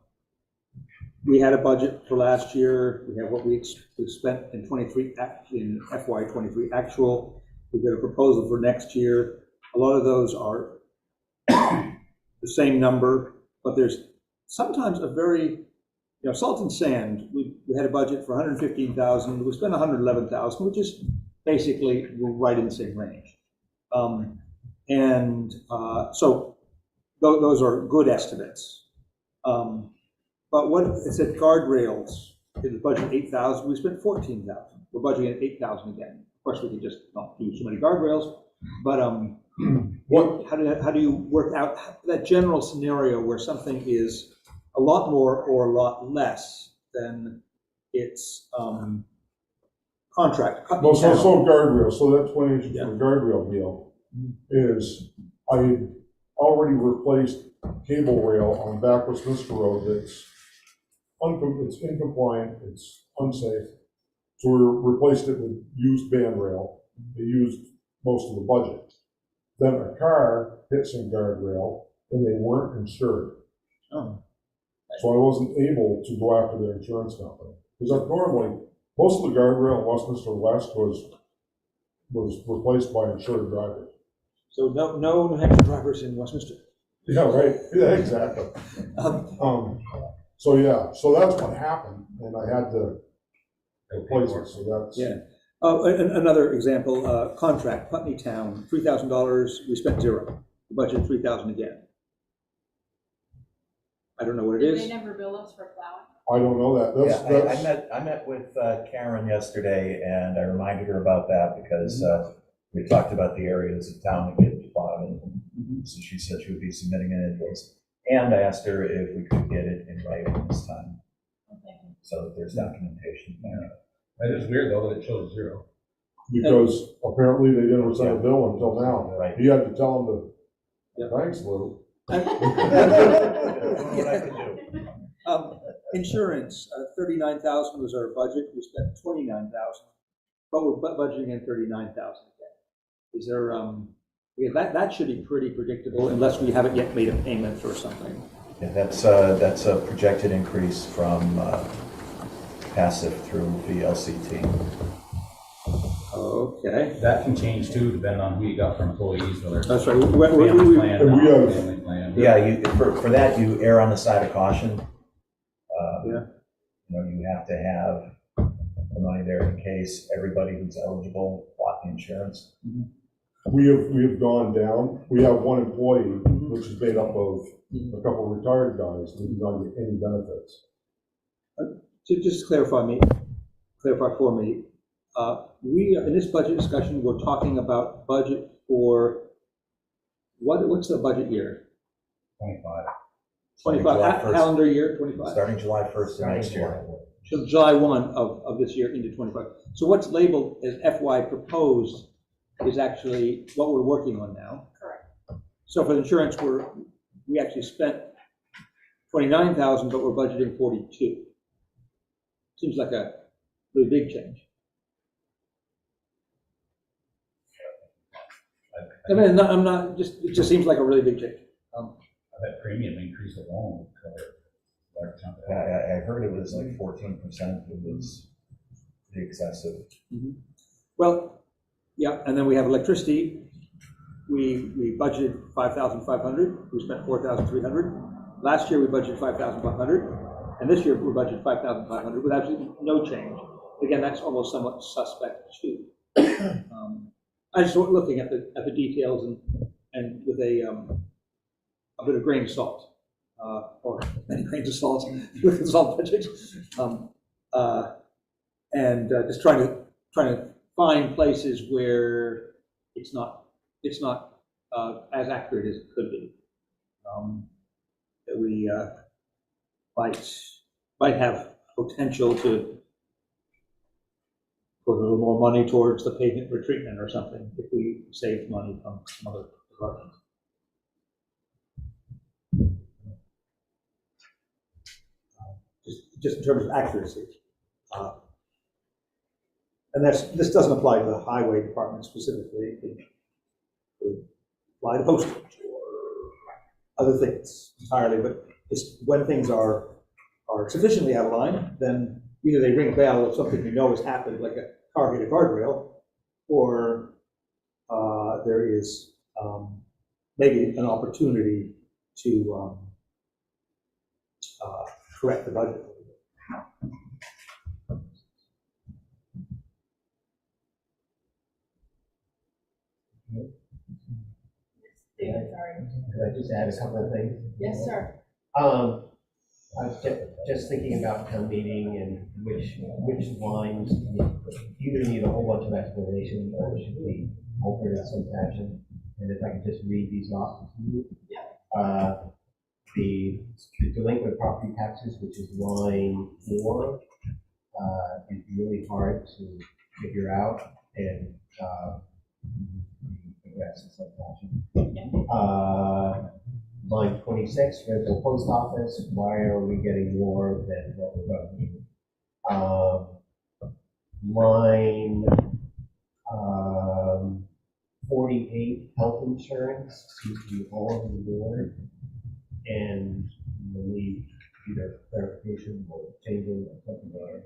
we had a budget for last year, we have what we spent in 23, in FY 23 actual, we've got a proposal for next year. A lot of those are the same number, but there's sometimes a very, salt and sand, we had a budget for 115,000, we spent 111,000, which is basically right in the same range. So those are good estimates. But what it said guardrails, in the budget 8,000, we spent 14,000. We're budgeting at 8,000 again. Of course, we could just not do so many guardrails, but how do you work out that general scenario where something is a lot more or a lot less than its contract? No, so guardrail, so that explanation Yeah. for the guardrail deal is, I already replaced cable rail on back Westminster Road that's it's incompliant, it's unsafe. So we replaced it with used band rail. They used most of the budget. Then a car hit some guardrail and they weren't insured. Oh. So I wasn't able to go after their insurance company. Because normally, most of the guardrail in Westminster West was replaced by insured drivers. So no New Hampshire drivers in Westminster. Yeah, right, yeah, exactly. So that's what happened, and I had to replace it, so that's. Yeah. Another example, contract, Putney Town, $3,000, we spent zero. The budget $3,000 again. I don't know what it Did is. they never bill us for plowing? I don't know that, that's. I met with Karen yesterday, and I reminded her about that because we talked about the areas of town that get plowed, and so she said she would be submitting an invoice. And I asked her if we could get it in writing this time, Okay. so that there's documentation. that is weird though that it shows zero. Because apparently they didn't send a bill until now. Right. He had to tell them Yeah. thanks, Lou. What I can do. Insurance, 39,000 was our budget, we spent 29,000, but we're budgeting in 39,000 again. Is there, that should be pretty predictable unless we haven't yet made a payment or something. Yeah, that's a projected increase from passive through the LCT. Okay. That can change too, depending on who you got for employees, whether it's That's right. family plan, and we have- non-family plan. Yeah, for that, you err on the side of caution. Yeah. You have to have the money there in case everybody who's eligible bought the insurance. We have gone down, we have one employee, which is made up of a couple of retired guys, who do not get any benefits. To just clarify for me, we, in this budget discussion, we're talking about budget for, what's the budget year? 25. 25, July 1st. calendar year, 25? Starting July 1st of next year. So July 1 of this year into 25. So what's labeled as FY proposed is actually what we're working on now. Correct. So for the insurance, we actually spent 29,000, but we're budgeting 42. Seems like a really big change. I mean, I'm not, it just seems like a really big change. That premium increase alone would cover a large chunk of I that. I heard it was like 14%, it was pretty excessive. Well, yeah, and then we have electricity. We budgeted 5,500, we spent 4,300. Last year we budgeted 5,500, and this year we budgeted 5,500 with absolutely no change. Again, that's almost somewhat suspect too. I just was looking at the details, and and with a bit of grain of salt, or many grains of salt with the salt budget, and just trying to find places where it's not as accurate as it could be. That we might have potential to put a little more money towards the pavement retreatment or something if we saved money from some other departments. Just in terms of accuracy. And this doesn't apply to the highway department specifically. It could apply to postage or other things entirely, but just when things are sufficiently out of line, then either they ring a bell of something you know has happened, like a car hit a guardrail, or there is maybe an opportunity to correct the budget. David, sorry. Could I just add a couple of things? Yes, sir. I was just thinking about town meeting and which lines either need a whole bunch of explanation or should be altered in some fashion. And if I could just read these off. Yep. The delinquent property taxes, which is line 4, is really hard to figure out and address in some fashion. Line 26, rental post office, why are we getting more than what we're budgeting? Line 48, health insurance, seems to be all over the board, and we'll need either clarification or changing or something there.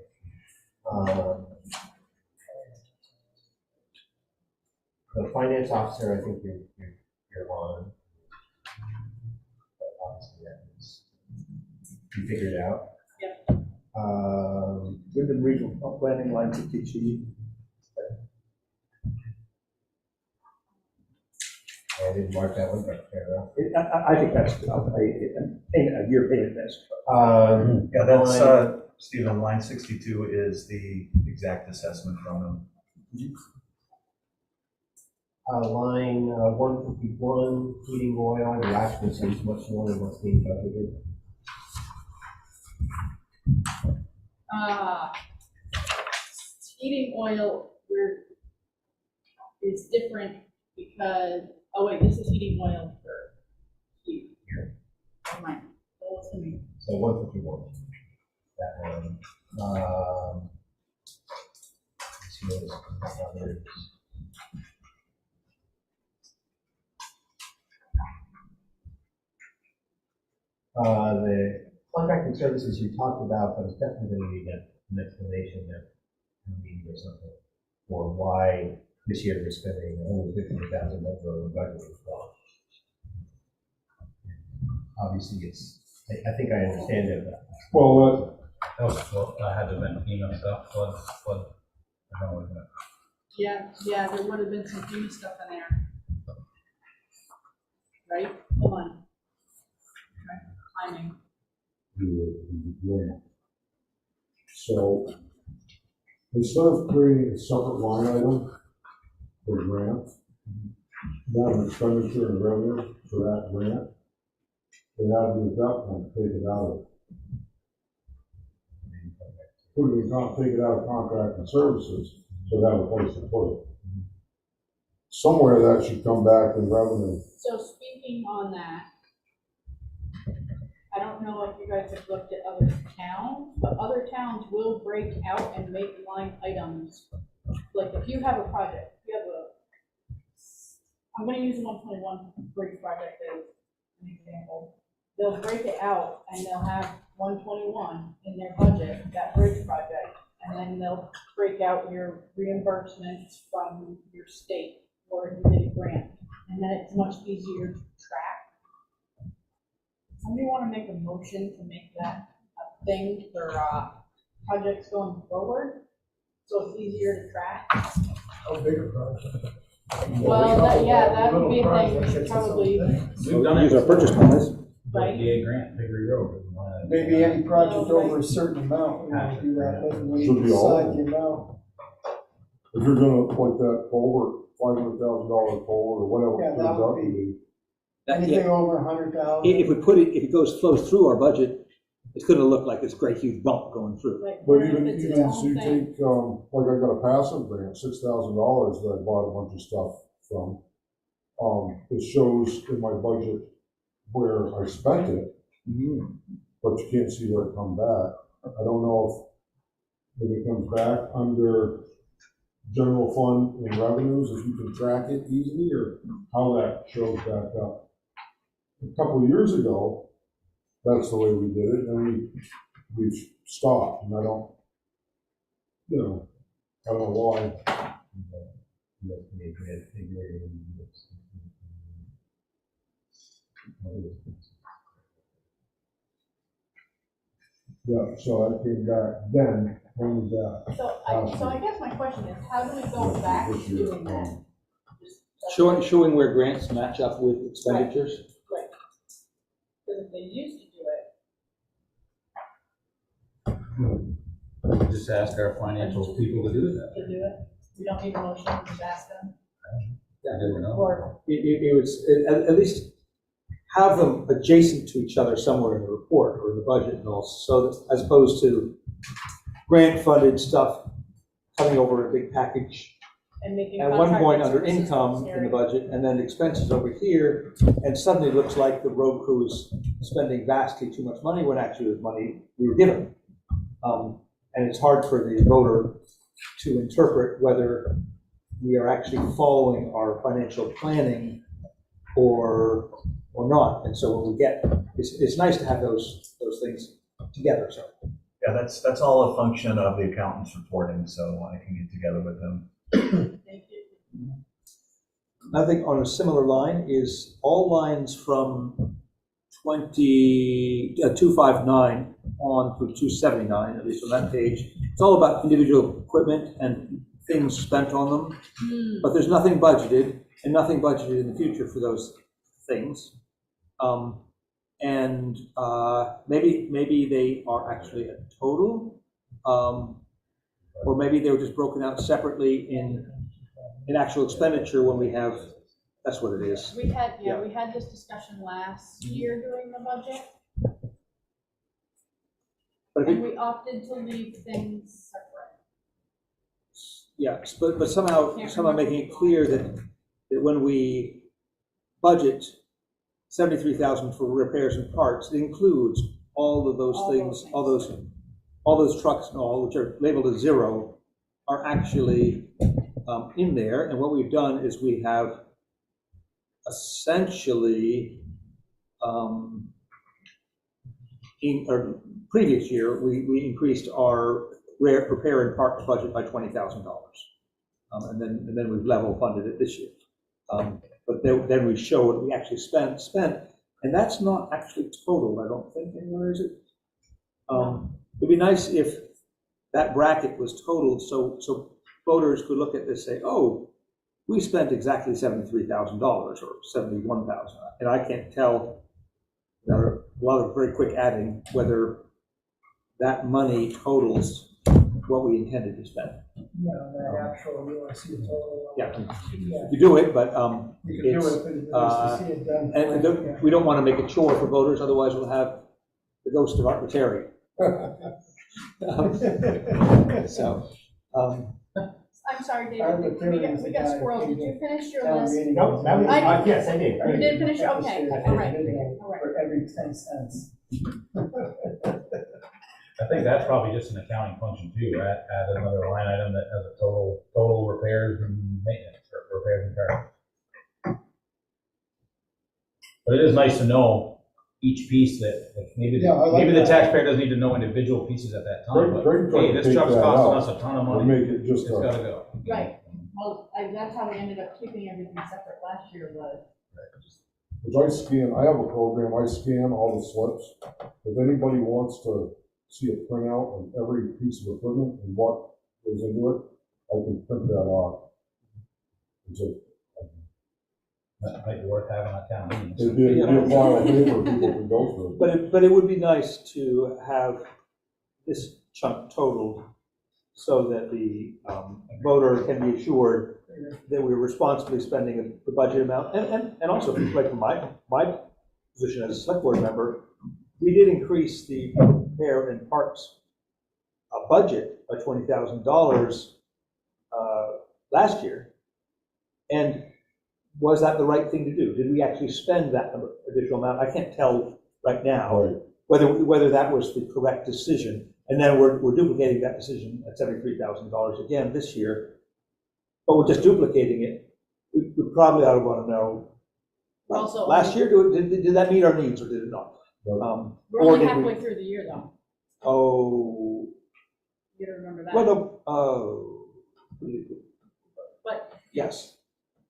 The finance officer, I think you're on. Obviously, that is, you figured it out. Yep. Wyndham Regional Planning, line 52. I didn't mark that one, but fair enough. I think that's a year payment test. Yeah, that's, Stephen, line 62 is the exact assessment from them. Line 151, heating oil, the occupancy is much more than what's being budgeted. Heating oil is different because, oh wait, this is heating oil for here. Never mind. Oh, it's gonna be- So 151. That one. Let's see what this others. The contracting services you talked about, but it's definitely going to need an explanation that meeting or something for why this year we're spending $150,000 over the budget as well. Obviously, I think I understand it. Well, That was, I had to been FEMA stuff, flood. I don't know what that. Yeah, there would have been some FEMA stuff in there. Right? Hold on. Okay, timing. so instead of creating a separate line item for grant, not an expenditure and revenue for that grant, they have to at that point take it out of. We can't take it out of contract and services, so they have a place to put it. Somewhere that should come back in revenue. So speaking on that, I don't know if you guys have looked at other towns, but other towns will break out and make line items. Like if you have a project, I'm gonna use 121 bridge project as an example. They'll break it out and they'll have 121 in their budget, that bridge project, and then they'll break out your reimbursements from your state or you did a grant, and then it's much easier to track. Somebody want to make a motion to make that a thing for projects going forward, so it's easier to track? How big a project? Well, that would be a thing, we should probably, We've done Use it our purchase before. plans. Right. DA grant, Hickory Road. Maybe any project over a certain amount, we want to do that, doesn't really Should be all. decide the amount. If you're gonna, like that culvert, $500,000 culvert or whatever Yeah, it that turns would out to be- be. Anything over 100,000. If we put it, if it flows through our budget, it's gonna look like this great huge bump going through. like, But if even, it's its even, own so you thing. take, like I got a passive grant, $6,000 that I bought a bunch of stuff from. It shows in my budget where I spent it, but you can't see where it come back. I don't know if it comes back under general fund and revenues, if you can track it easily, or how that shows back up. A couple of years ago, that's the way we did it, and we've stopped, and I don't know why. Yeah, so I came back then, when was that? So I guess my question is, how do we go back to doing that? Just- Showing where grants match up with expenditures. Right. Because if they used to do it, Just ask our financial people to do that. we don't need a motion, we just ask them, I never know. or, It was, at least have them adjacent to each other somewhere in the report or in the budget and all, so that, as opposed to grant-funded stuff coming over a big package and making. at one point contracted under services income in necessary. the budget, and then expenses over here, and suddenly it looks like the road crew is spending vastly too much money when actually it was money we were given. And it's hard for the voter to interpret whether we are actually following our financial planning or not. And so when we get, it's nice to have those things together, so. Yeah, that's all a function of the accountant's reporting, so I can get together with them. Thank you. I think on a similar line is all lines from 259 on through 279, at least on that page. It's all about individual equipment and things spent on them, but there's nothing budgeted and nothing budgeted in the future for those things. Maybe they are actually a total, or maybe they were just broken out separately in actual expenditure when we have, that's what it is. We had this discussion last year during the budget, But and we opted to leave things separate. but somehow making it clear that when we budget 73,000 for repairs and parts, it includes all of those things, all those trucks and all, which are labeled as zero, are actually in there. And what we've done is we have essentially, in our previous year, we increased our repair and parts budget by $20,000. And then we've level funded it this year. But then we show what we actually spent, and that's not actually total, I don't think, anywhere is it? It'd be nice if that bracket was totaled, so voters could look at this and say, oh, we spent exactly $73,000 or $71,000, and I can't tell, a lot of very quick adding, whether that money totals what we intended to spend. Yeah, that actual, you want to see the total. Yeah, you do it, but You can do it's, it, but it's nice to see it done. and we don't want to make a chore for voters, otherwise we'll have the ghost of Art Terry. So, I'm sorry, I'm David, the we Terry got squirreled, did you finish your Town list? meeting. Nope, that was, yes, I did. You did finish, okay, all right, For every 10 cents. I think that's probably just an accounting function too, add another line item that has a total repairs and maintenance, or repairs and parts. But it is nice to know each piece that, like, maybe the taxpayer doesn't need to know individual pieces at that time, but Greg tried hey, to this take truck's that costing out us a ton of and money, make it just it's gotta go. Right, well, that's how we ended up keeping everything separate last year, was. Because I have a program, I scan all the slips. If anybody wants to see a printout of every piece of equipment and what goes into it, I can print that off. It's a That might be worth having a town meeting. It'd be a pile of paper people can go through. But it would be nice to have this chunk totaled so that the voter can be assured that we're responsibly spending the budget amount. And also, like from my position as a select board member, we did increase the repair and parks budget by $20,000 last year. And was that the right thing to do? Did we actually spend that additional amount? I can't tell right now whether that was the correct decision. And then we're duplicating that decision at $73,000 again this year, but we're just duplicating it. We probably ought to want to know. Also, Last year, did that meet our needs or did it not? we're or only did halfway through the year though. Oh, You gotta remember that. well, no, oh, But yes,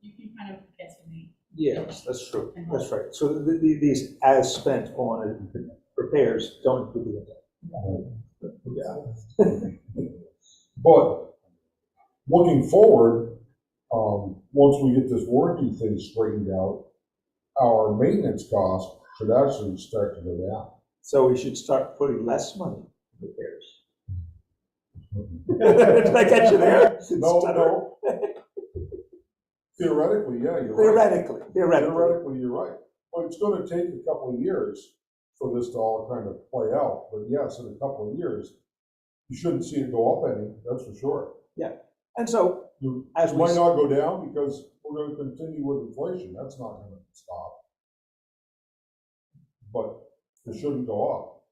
you can kind of guesstimate. yes, that's true. That's right. So these as spent on repairs don't include that. Yeah. But looking forward, once we get this warranty thing straightened out, our maintenance costs should actually start to go down. So we should start putting less money in repairs. Did I get you there? No. Theoretically, yeah, you're right. Theoretically, you're right. But it's gonna take a couple of years for this to all kind of play out. But yes, in a couple of years, you shouldn't see it go up any, that's for sure. And so, as It we, might not go down because we're gonna continue with inflation, that's not gonna stop. But it shouldn't go up.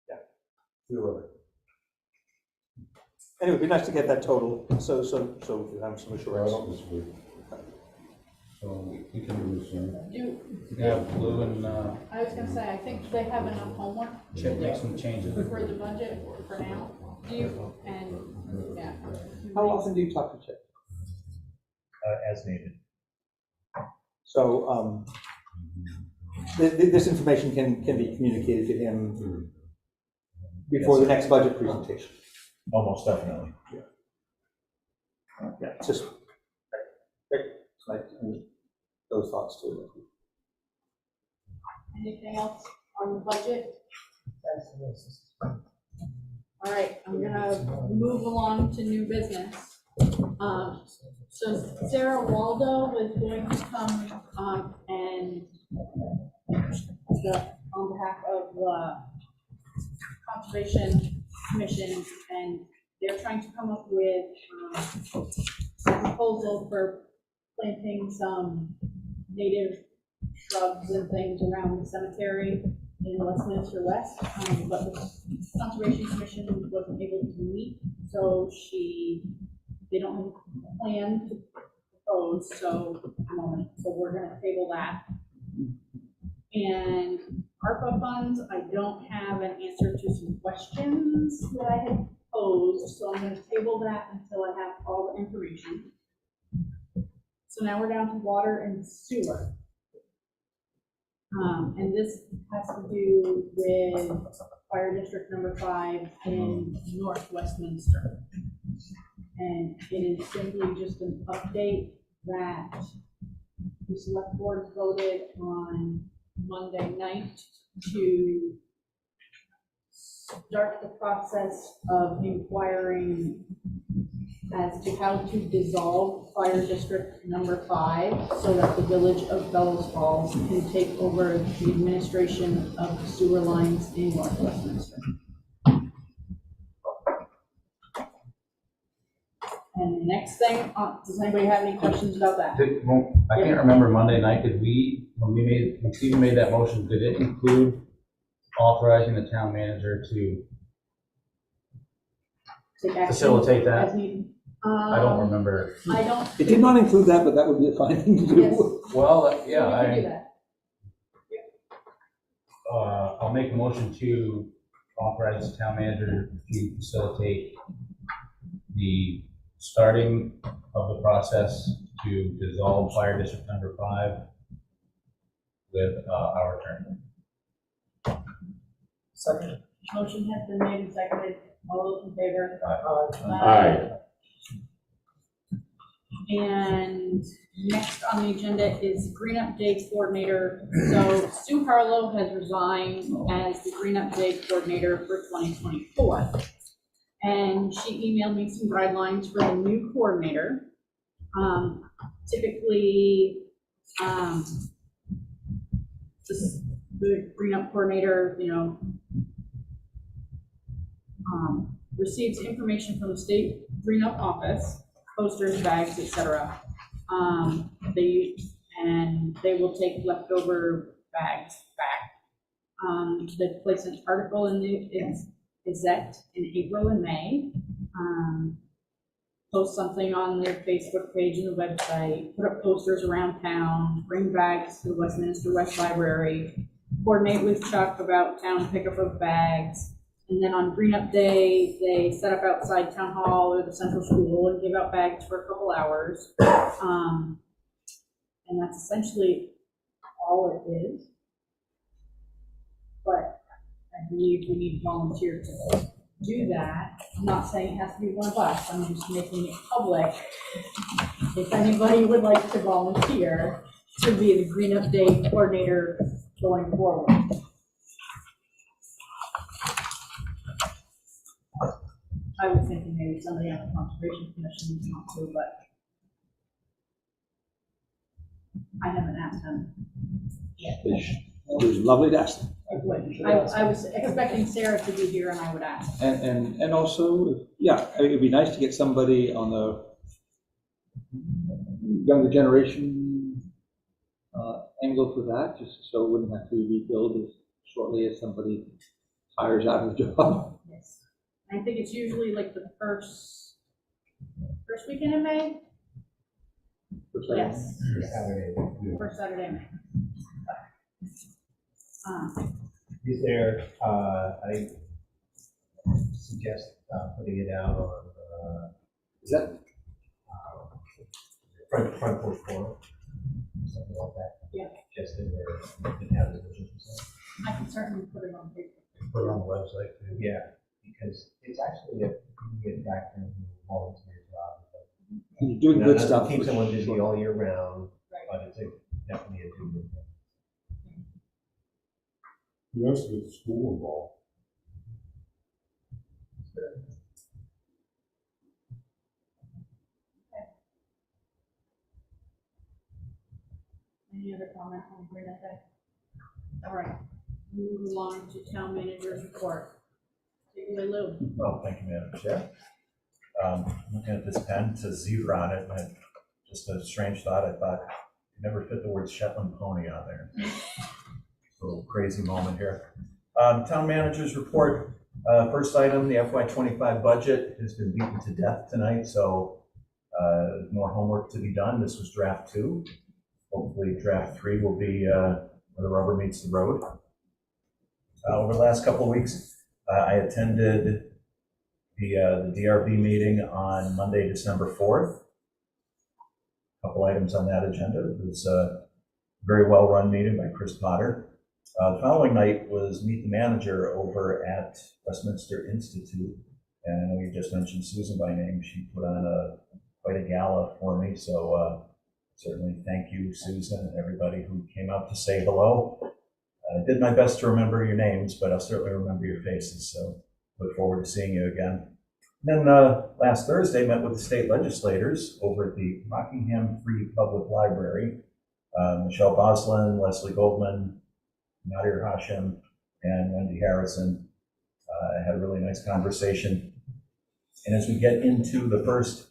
Yeah. Theoretically. anyway, it'd be nice to get that total, so we have some I assurance. don't disagree. So we can do this, Do, yeah, Blue and I was gonna say, I think they have enough homework Chip make some changes. for the budget for now. Do you, and, yeah. How often do you talk to Chip? As needed. So, this information can be communicated to him before the next budget presentation. Almost definitely. Yeah, it's just, great, like, those thoughts too. Anything else on the budget? All right, I'm gonna move along to new business. So Sarah Waldo was going to come, and on behalf of the Conservation Commission, and they're trying to come up with a proposal for planting some native shrubs and things around the cemetery in Westminster West, but the Conservation Commission wasn't able to meet, so they don't have a plan to propose, so at the moment, so we're gonna table that. And ARPA funds, I don't have an answer to some questions that I had posed, so I'm gonna table that until I have all the information. So now we're down to water and sewer. And this has to do with Fire District number 5 in North Westminster. And it is simply just an update that the select board voted on Monday night to start the process of inquiring as to how to dissolve Fire District number 5 so that the village of Bellows Falls can take over the administration of the sewer lines in North Westminster. And the next thing, does anybody have any questions about that? I can't remember Monday night, when Stephen made that motion, did it include authorizing the town manager to Take action facilitate that? as needed? I don't remember. I don't. It did not include that, but that would be a fine thing to do. Yes. Well, We yeah, can do that. I'll make a motion to authorize the town manager to facilitate the starting of the process to dissolve Fire District number 5 with our attorney. Second. Motion has been made and seconded. All those in favor? Aye. And next on the agenda is Green Up Day Coordinator. So Sue Harlow has resigned as the Green Up Day Coordinator for 2024. And she emailed me some guidelines for a new coordinator. Typically, just the Green Up Coordinator, receives information from the state Green Up office, posters, bags, etc. They will take leftover bags back. They place an article in the Gazette in April and May. Post something on their Facebook page and the website. Put up posters around town. Bring bags to the Westminster West Library. Coordinate with Chuck about town pickup of bags. And then on Green Up Day, they set up outside Town Hall or the Central School and give out bags for a couple hours. And that's essentially all it is. But I believe we need volunteers to do that. I'm not saying it has to be one of us. I'm just making it public. If anybody would like to volunteer to be the Green Up Day coordinator going forward. I was thinking maybe somebody on the Conservation Commission would want to, but I haven't asked them yet. It was lovely to ask them. I was expecting Sarah to be here and I would ask. And also, yeah, it'd be nice to get somebody on the younger generation angle for that, just so it wouldn't have to be rebuilt as shortly as somebody hires out of the job. Yes. I think it's usually like the first weekend in May. Yes. First Saturday in May. Is there, I suggest putting it out on, Is that? front porch forum, something like that? Yeah. Just in where the town is looking for something. I can certainly put it on Facebook. Put it on the website too. Yeah, because it's actually a good factor in the volunteer job. You're doing good Not stuff. to keep someone busy Mm-hmm. all year round, Right. but it's definitely a good thing. You have to get the school involved. Any other comment on Green Up Day? All right, move along to town manager's report. Take it away, Lou. Well, thank you, Madam Chair. Looking at this pen, it says zebra on it, and just a strange thought, I thought, you never fit the word Shetland pony on there. A little crazy moment here. Town manager's report, first item, the FY25 budget has been beaten to death tonight, so more homework to be done. This was draft 2. Hopefully draft 3 will be where the rubber meets the road. Over the last couple of weeks, I attended the DRB meeting on Monday, December 4th. A couple items on that agenda. It was a very well-run meeting by Chris Potter. The following night was Meet the Manager over at Westminster Institute. And I know you just mentioned Susan by name. She put on quite a gala for me. So certainly thank you, Susan, and everybody who came out to say hello. I did my best to remember your names, but I'll certainly remember your faces. So look forward to seeing you again. And then last Thursday, met with the state legislators over at the Rockingham Free Public Library. Michelle Boslin, Leslie Goldman, Nadir Hashem, and Wendy Harrison. Had a really nice conversation. And as we get into the first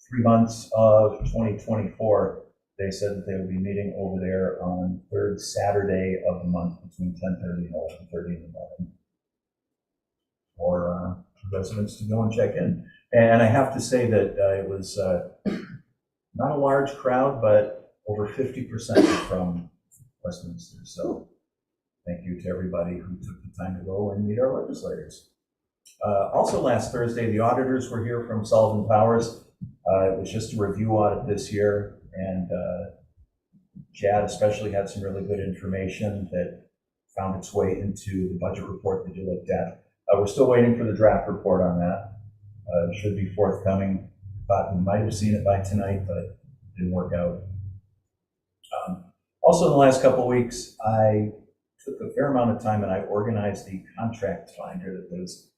3 months of 2024, they said that they will be meeting over there on third Saturday of the month between 10:30 and 11:30 in the morning for residents to go and check in. And I have to say that it was not a large crowd, but over 50% from Westminster. So thank you to everybody who took the time to go and meet our legislators. Also last Thursday, the auditors were here from Sullivan Powers. It was just a review audit this year, and Chad especially had some really good information that found its way into the budget report that you looked at. We're still waiting for the draft report on that. It should be forthcoming. Thought we might have seen it by tonight, but didn't work out. Also, in the last couple of weeks, I took a fair amount of time and I organized the contract finder that is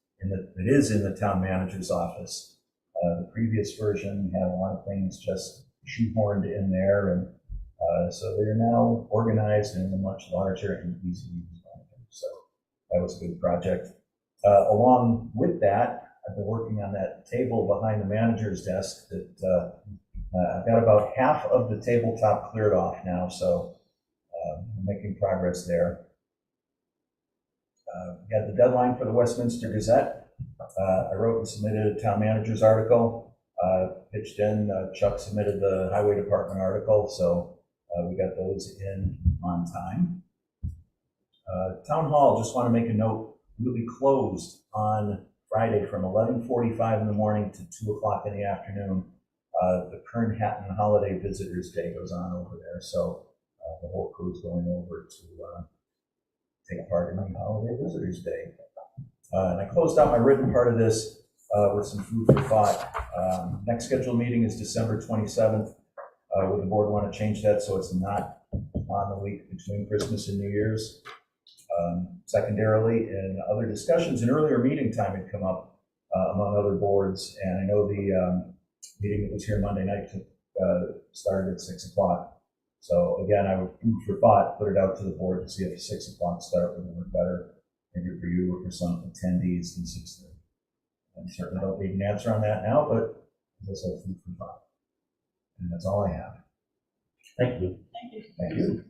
in the town manager's office. The previous version had a lot of things just shoehorned in there, and so they're now organized in a much larger and easier to use binder. So that was a good project. Along with that, I've been working on that table behind the manager's desk that I've got about half of the tabletop cleared off now, so I'm making progress there. We got the deadline for the Westminster Gazette. I wrote and submitted a town manager's article, pitched in, Chuck submitted the highway department article, so we got those in on time. Town hall, just want to make a note, will be closed on Friday from 11:45 in the morning to 2 o'clock in the afternoon. The Kern Hatton Holiday Visitors Day goes on over there, so the whole crew's going over to take part in the Holiday Visitors Day. And I closed out my written part of this with some food for thought. Next scheduled meeting is December 27th. Would the board want to change that so it's not on the week between Christmas and New Year's? Secondarily, in other discussions, an earlier meeting time had come up among other boards, and I know the meeting that was here Monday night started at 6 o'clock. So again, I would food for thought, put it out to the board to see if a 6 o'clock start would work better, maybe for you or for some attendees than 6:30. I certainly don't need an answer on that now, but as I said, food for thought. And that's all I have. Thank you. Thank you. Thank you.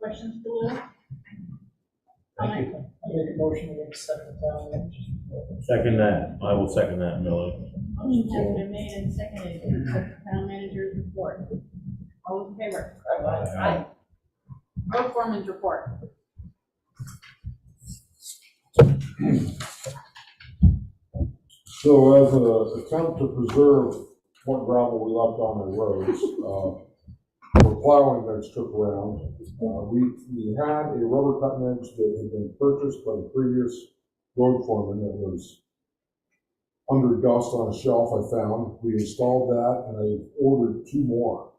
Questions for Lou? Thank you. I make a motion to accept the town manager's report. Second that, I will second that, Miller. Motion has been made and seconded to accept the town manager's report. All those in favor? Aye. Road foreman's report. So as an attempt to preserve what gravel we left on the roads, for plowing that's took around, we had a rubber cutting edge that had been purchased by the previous road foreman that was under dust on a shelf I found. We installed that and I ordered 2 more,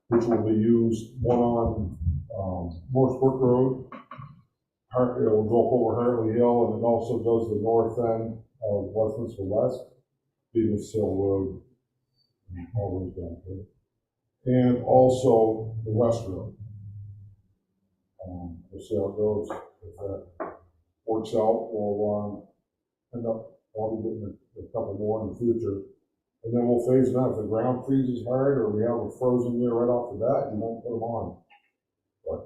which will be used, one on Morrisbrook Road. It will go over Hartley Hill, and it also does the north end of Westminster West, Beavis Hill Road, and all those down there. And also the West Road. We'll see how it goes. If that works out, we'll end up probably getting a couple more in the future. And then we'll phase them out. If the ground freezes hard or we have a frozen year right off the bat, you won't put them on. But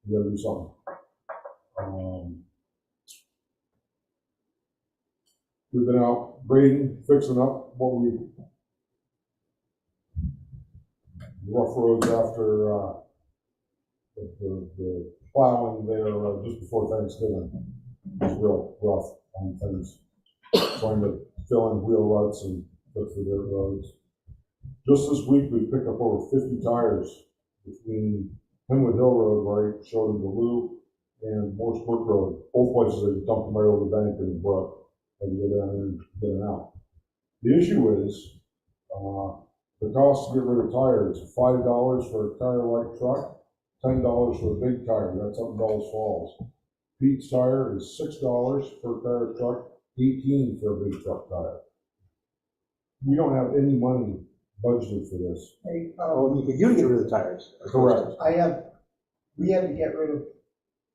you gotta do something. We've been out grading, fixing up the rough roads after the plowing there just before Thanksgiving. It was real rough on things, trying to fill in wheel ruts and fix the dirt roads. Just this week, we picked up over 50 tires between Hemwood Hill Road, where I showed them the loop, and Morrisbrook Road. Both places, they dumped them right over the bank in the brook. And go down there and get them out. The issue is, the cost to get rid of tires is $5 for a tire-like truck, $10 for a big tire. That's up in Bells Falls. Pete's tire is $6 for a tire truck, $18 for a big truck tire. We don't have any money budgeted for this. Hey, Oh, you could get rid of the tires. Correct. we had to get rid of,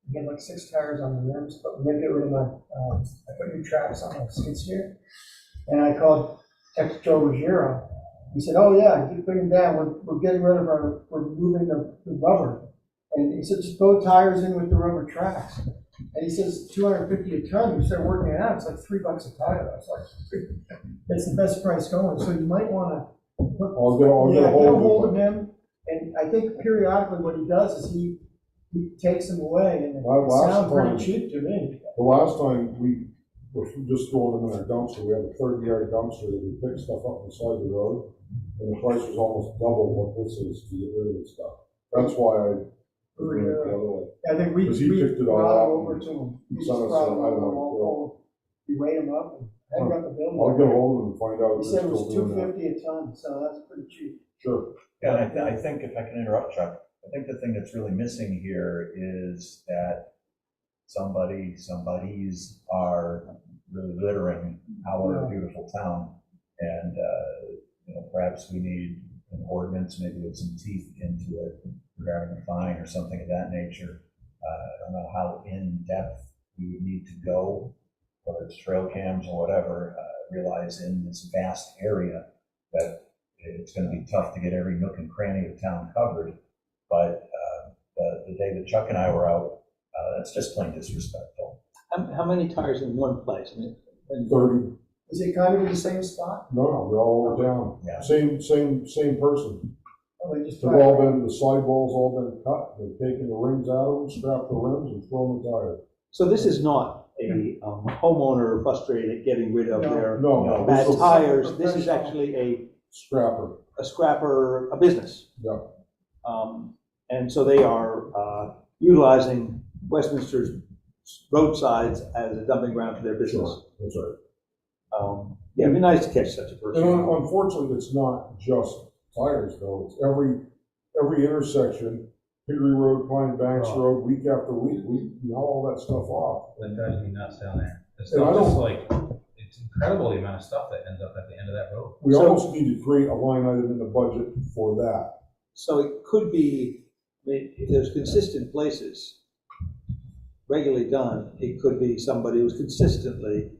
we had like 6 tires on the rims, but we had to get rid of I put new tracks on my skid steer. And I texted Joe Ruggiero. He said, oh yeah, keep putting them down. We're getting rid of we're moving the rubber. And he said, just throw tires in with the rubber tracks. And he says, $250 a ton. We started working it out. It's like $3 a tire. I was like, it's the best price going. So you might want to I'll get a get a hold hold of him. And I think periodically what he does is he takes them away, and it sounds pretty cheap to me. The last time we were just throwing them in our dumpster, we have a 30-yard dumpster that we pick stuff up on the side of the road, and the price was almost double what this is to get rid of the stuff. That's why I doing it the other way. I think we Because he picked it all brought up them over to him. We and just sent us brought an them item over, like we weighed them up and I haven't got the bill. I'll get hold of them and find out He if they're said it was still doing that. $2.50 a ton, so that's pretty cheap. Sure. Yeah, and I think, if I can interrupt, Chuck, I think the thing that's really missing here is that somebodies are really littering our beautiful town. And, perhaps we need an ordinance, maybe with some teeth into it, regarding a fine or something of that nature. I don't know how in-depth we would need to go, whether it's trail cams or whatever, realize in this vast area that it's gonna be tough to get every nook and cranny of town covered. But the day that Chuck and I were out, that's just plain disrespectful. How many tires in one place? I mean, and 30, Is it kind of in the same spot? no, they're all over town. Yeah. Same person. Oh, they just They've drive all around? been, the sidewalls all been cut, they've taken the rings out of them, scrapped the rims and thrown the tires. So this is not a homeowner frustrated at getting rid of No. their No, bad this is tires. This is actually scrapper, a scrapper, a business. yeah. And so they are utilizing Westminster's roadsides as a dumping ground for their business. Sure, that's right. Yeah, it'd be nice to catch such a And person. unfortunately, it's not just tires though, it's every intersection, Hickory Road, Pine Banks Oh. Road, week after week, we haul all that stuff off. That drives me nuts down there. The And I stuff is don't- like, it's incredible the amount of stuff that ends up at the end of that road. We So- almost need to create a line item in the budget for that. So it could be, I mean, if there's consistent places regularly done, it could be somebody who's consistently,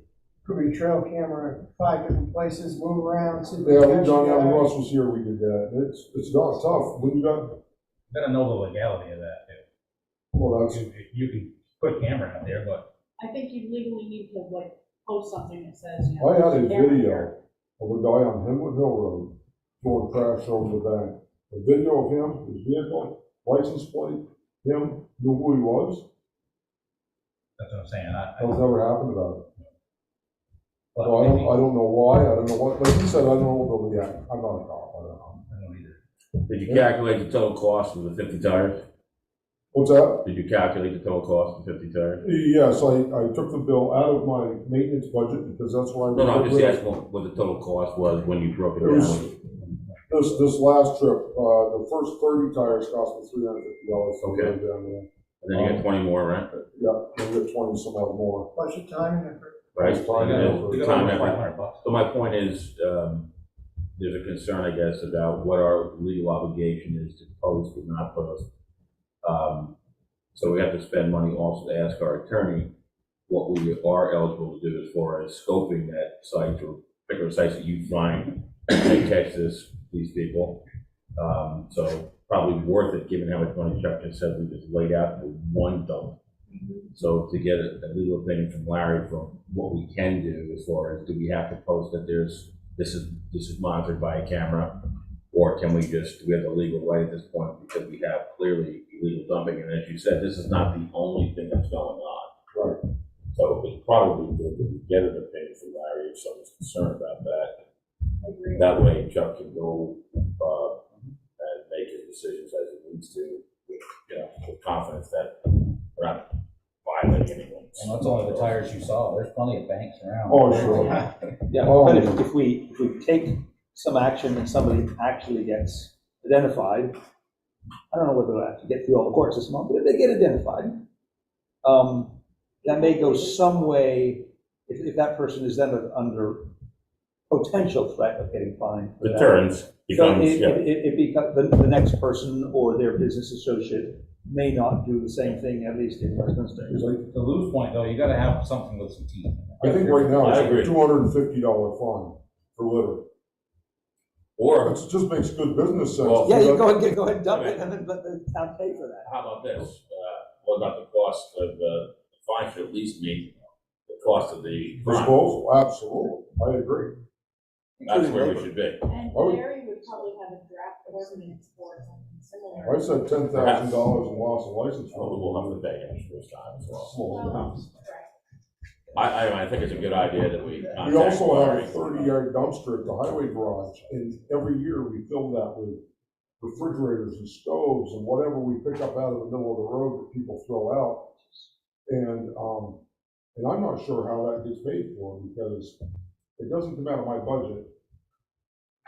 Could be trail camera at 5 different places, move around, see if Yeah, they we catch done the that, when guy. Russ was here, we did that, it's not tough, when you got, You gotta know the legality of that, too. well, that's, You can put camera out there, but I think you legally need to like post something that says, you know. I had a camera video here. of a guy on Henwood Hill Road throwing trash over the bank. A video of him, his vehicle, license plate, him, knew who he was, that's what I'm saying. that's never happened about it. But So I maybe- don't know why, I don't know what, like you said, I don't know what the, yeah, I'm not a cop, I don't know. I don't either. Did you calculate the total cost of the 50 tires? What's that? Did you calculate the total cost of 50 tires? Yes, I took the bill out of my maintenance budget because that's why. No, I'm just asking what the total cost was when you broke it It was- down. This last trip, the first 30 tires cost me $350. So Okay. down there. And then you got 20 more, right? Yeah, we get 20 some odd more. Plus your time and effort. Right? It's fine. You got Time over effort. $500. So my point is, there's a concern, I guess, about what our legal obligation is to post or not post. So we have to spend money also to ask our attorney what we are eligible to do as far as scoping that site or particular sites that you find and catch these people. So probably worth it, given how much money Chuck just said we just laid out for one dump. So to get a legal opinion from Larry from what we can do as far as, do we have to post that this is monitored by a camera? Or can we just, do we have the legal right at this point because we have clearly illegal dumping? And as you said, this is not the only thing that's going on. Right. So it's probably good that we get an opinion from Larry if someone's concerned about that. I agree. That way Chuck can go, and make his decisions as he needs to, with confidence that we're not violating anyone. And that's only the tires you saw. There's plenty of banks around. Oh, sure. yeah, Oh. but if we take some action and somebody actually gets identified, I don't know whether they'll have to get through all the court system, but if they get identified, that may go some way, if that person is then under potential threat of getting fined. for that. Deterrence So becomes, it becomes, the next person or their business associate may not do the same thing, at least in Westminster. To lose point, though, you gotta have something with some teeth. I think right now I it's agree. a $250 fine for litter. or It just makes good business sense. Well, Yeah, you go ahead and dump it and then let the town pay for that. how about this? What about the cost of the fine should at least meet the cost of the crime? Disposal, absolutely, I agree. That's where we Including should be. And Oh. Larry would probably have a draft ordinance for something similar. I said $10,000 in loss of license. Well, we'll have to pay him this time as well. Well, I think it's a good idea that we We contact also have Larry. a 30-yard dumpster at the highway garage, and every year we fill that with refrigerators and stoves and whatever we pick up out of the middle of the road that people throw out. And I'm not sure how that gets paid for, because it doesn't come out of my budget.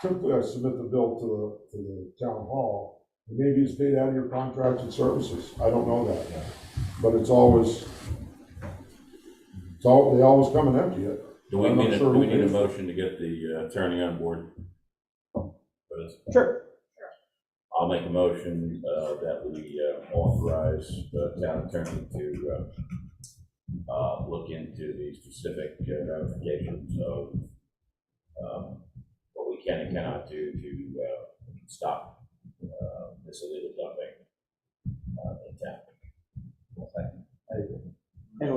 Typically, I submit the bill to the town hall, and maybe it's paid out of your contracted services, I don't know that yet. But they always come and empty it. Do we I'm not need, sure do we who need a pays for it. motion to get the attorney on board? For this? Sure. I'll make a motion that we authorize the town attorney to look into the specific ramifications of what we can and cannot do to stop this illegal dumping in town. Can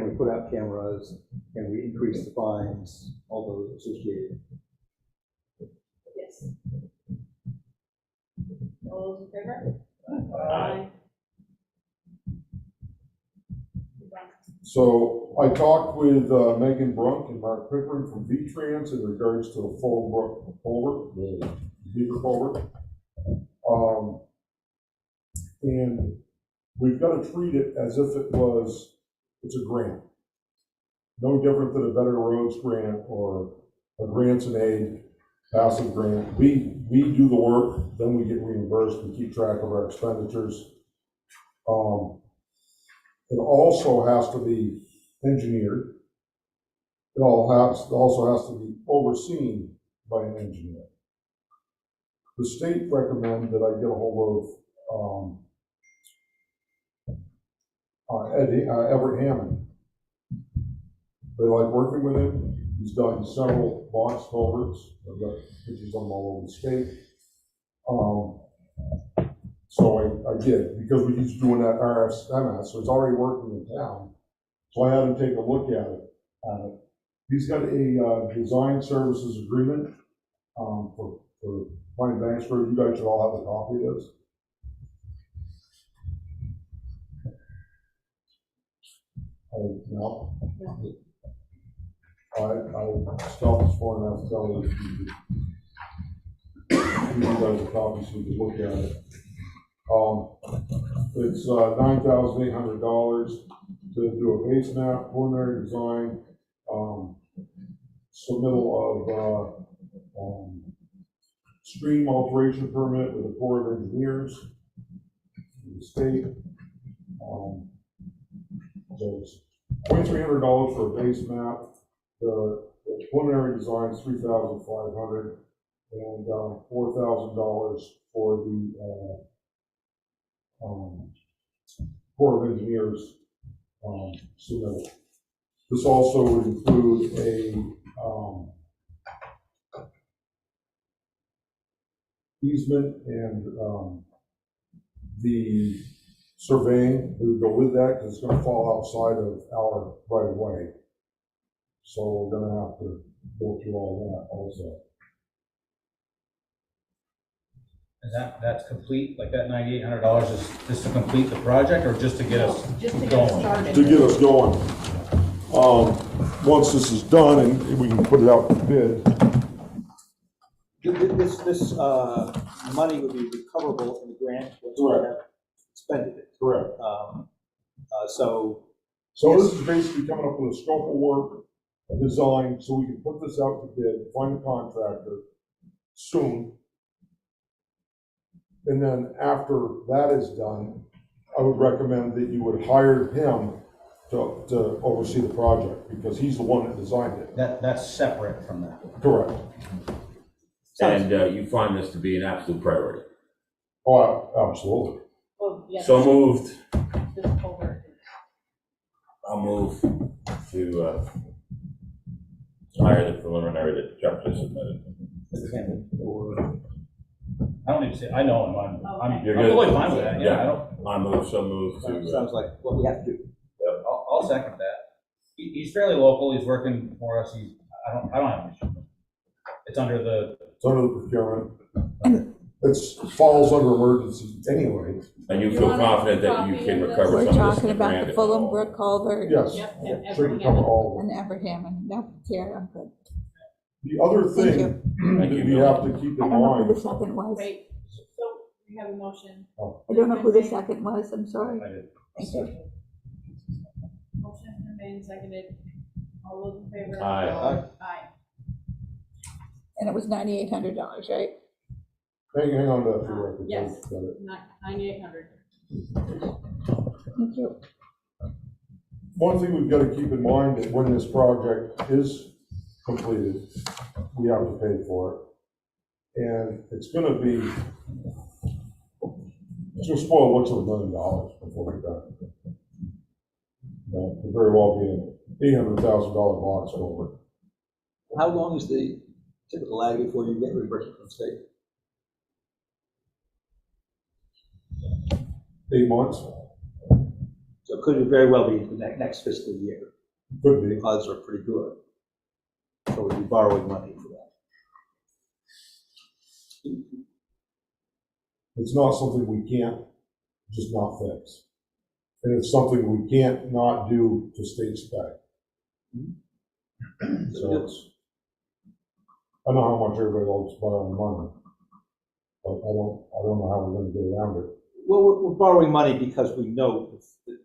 we put out cameras? Can we increase the fines? All those associated. Yes. All those in favor? Aye. So I talked with Megan Brunk and Mark Pickering from V-Trans in regards to the Fulham Brook culvert, the Beaver culvert. And we've got to treat it as if it's a grant. No different than a Better Roads grant or a grants and aid passive grant. We do the work, then we get reimbursed, we keep track of our expenditures. It also has to be engineered. It also has to be overseen by an engineer. The state recommend that I get a hold of Everett Hammond. They like working with him. He's done several box culverts. I've got pictures of them all over the state. So I did, because he's doing that RSMS, so it's already working in town. So I had him take a look at it. He's got a design services agreement for Pine Banks Road. You guys should all have a copy of this. No. I stopped this morning, I have to tell you, you guys a copy so you can look at it. It's $9,800 to do a base map, preliminary design, submittal of stream alteration permit with the Corps of Engineers, the state. So it's $2,300 for a base map. The preliminary design is $3,500, and $4,000 for the Corps of Engineers submittal. This also would include a easement and the surveying that would go with that, because it's going to fall outside of our right of way. So we're going to have to go through all that also. And that's complete, like that $9,800 is just to complete the project or just to get us Just to get going? us started. To get us going. Once this is done and we can put it out to bid. This money would be recoverable in the grant once we have expended it. Correct. So This is basically coming up with a scope of work, a design, so we can put this out to bid, find a contractor soon. And then after that is done, I would recommend that you would hire him to oversee the project, because he's the one that designed it. That's separate from that. Correct. And you find this to be an absolute priority. Oh, absolutely. Well, yes, So moved. this culvert. I'll move to hire the preliminary that Chuck just submitted. I don't need to say, I know him, I'm You're good. totally fine with that, yeah, I don't, I move, so moved sounds to, like what we have to do. I'll second that. He's fairly local, he's working for us, I don't have an issue. It's under the procurement. It falls under emergency anyway. and you feel confident that you can recover We're some of this talking in the about grant? the Fulham Brook culvert Yes. Yep, and Sure, everything cover else. all of and it. Abraham, no, yeah, I'm good. The other Thank thing you. that we have to keep I in don't know who mind, the second was. Wait, so we have a motion. I don't know who the second was, I'm sorry. I did. Thank you. Motion remains seconded. All those in favor? Aye. Aye. And it was $9,800, right? Hang on to that for the record. Yes. Got it. 9,800. Thank you. One thing we've got to keep in mind that when this project is completed, we have to pay for it. And it's gonna spoil what's $1 million before we're done. Could very well be an $800,000 box over. How long is the typical lag before you get reimbursement from the state? 8 months, So it could very well be the next fiscal year. could be. The odds are pretty good. So we'll be borrowing money for that. It's not something we can't just not fix. And it's something we can't not do to state spec. So it's, I know how much everybody likes borrowing money, but I don't know how we're gonna get around it. Well, we're borrowing money because we know the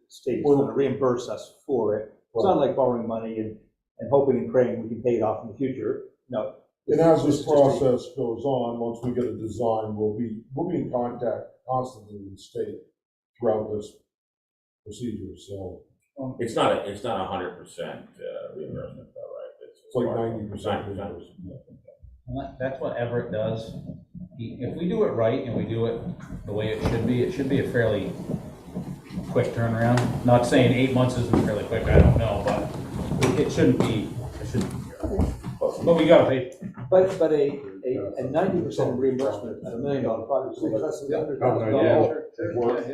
state is going to reimburse us for it. It's not like borrowing money and hoping and praying we can pay it off in the future. No. And as this process goes on, once we get a design, we'll be in contact constantly with the state throughout this procedure, so. It's not 100% reimbursement though, right? It's like 90%. 90%. And that's what Everett does. If we do it right and we do it the way it should be a fairly quick turnaround. Not saying 8 months isn't fairly quick, I don't know, but it shouldn't be. But we gotta pay. But a 90% reimbursement at $1 million project is less than $100,000. It works.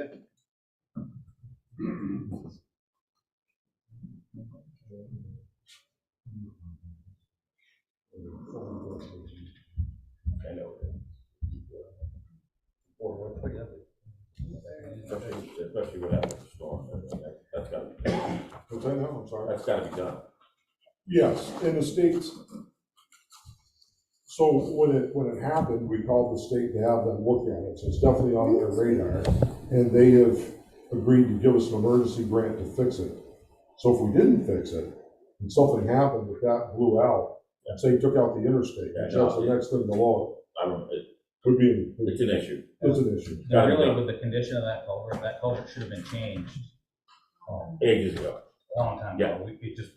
I know. Especially with that storm, that's gotta be done. What's that now? I'm sorry. That's gotta be done. Yes, in the states. So when it happened, we called the state to have them look at it, so it's definitely on their radar. And they have agreed to give us an emergency grant to fix it. So if we didn't fix it, and something happened that blew out, say took out the interstate, Yeah, which that's the next thing below I don't, it, could be, it's an issue. it's an issue. Now, really, with the condition of that culvert should have been changed Ages ago. a long time Yeah. ago. We just.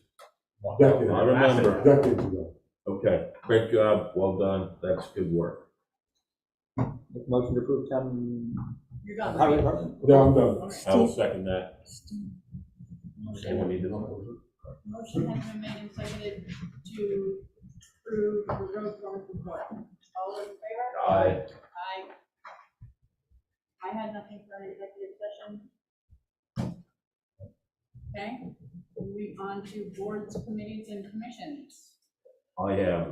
Decades. I remember. Decades ago. Okay, great job, well done, that's good work. Motion to approve town You're done, highway right? department? Yeah, I'm done. I will second that. Anyone need to know? Motion has been made and seconded to approve the road permit report. All in favor? Aye. Aye. I had nothing for an executive session. Okay, moving on to boards, committees, and commissions. I have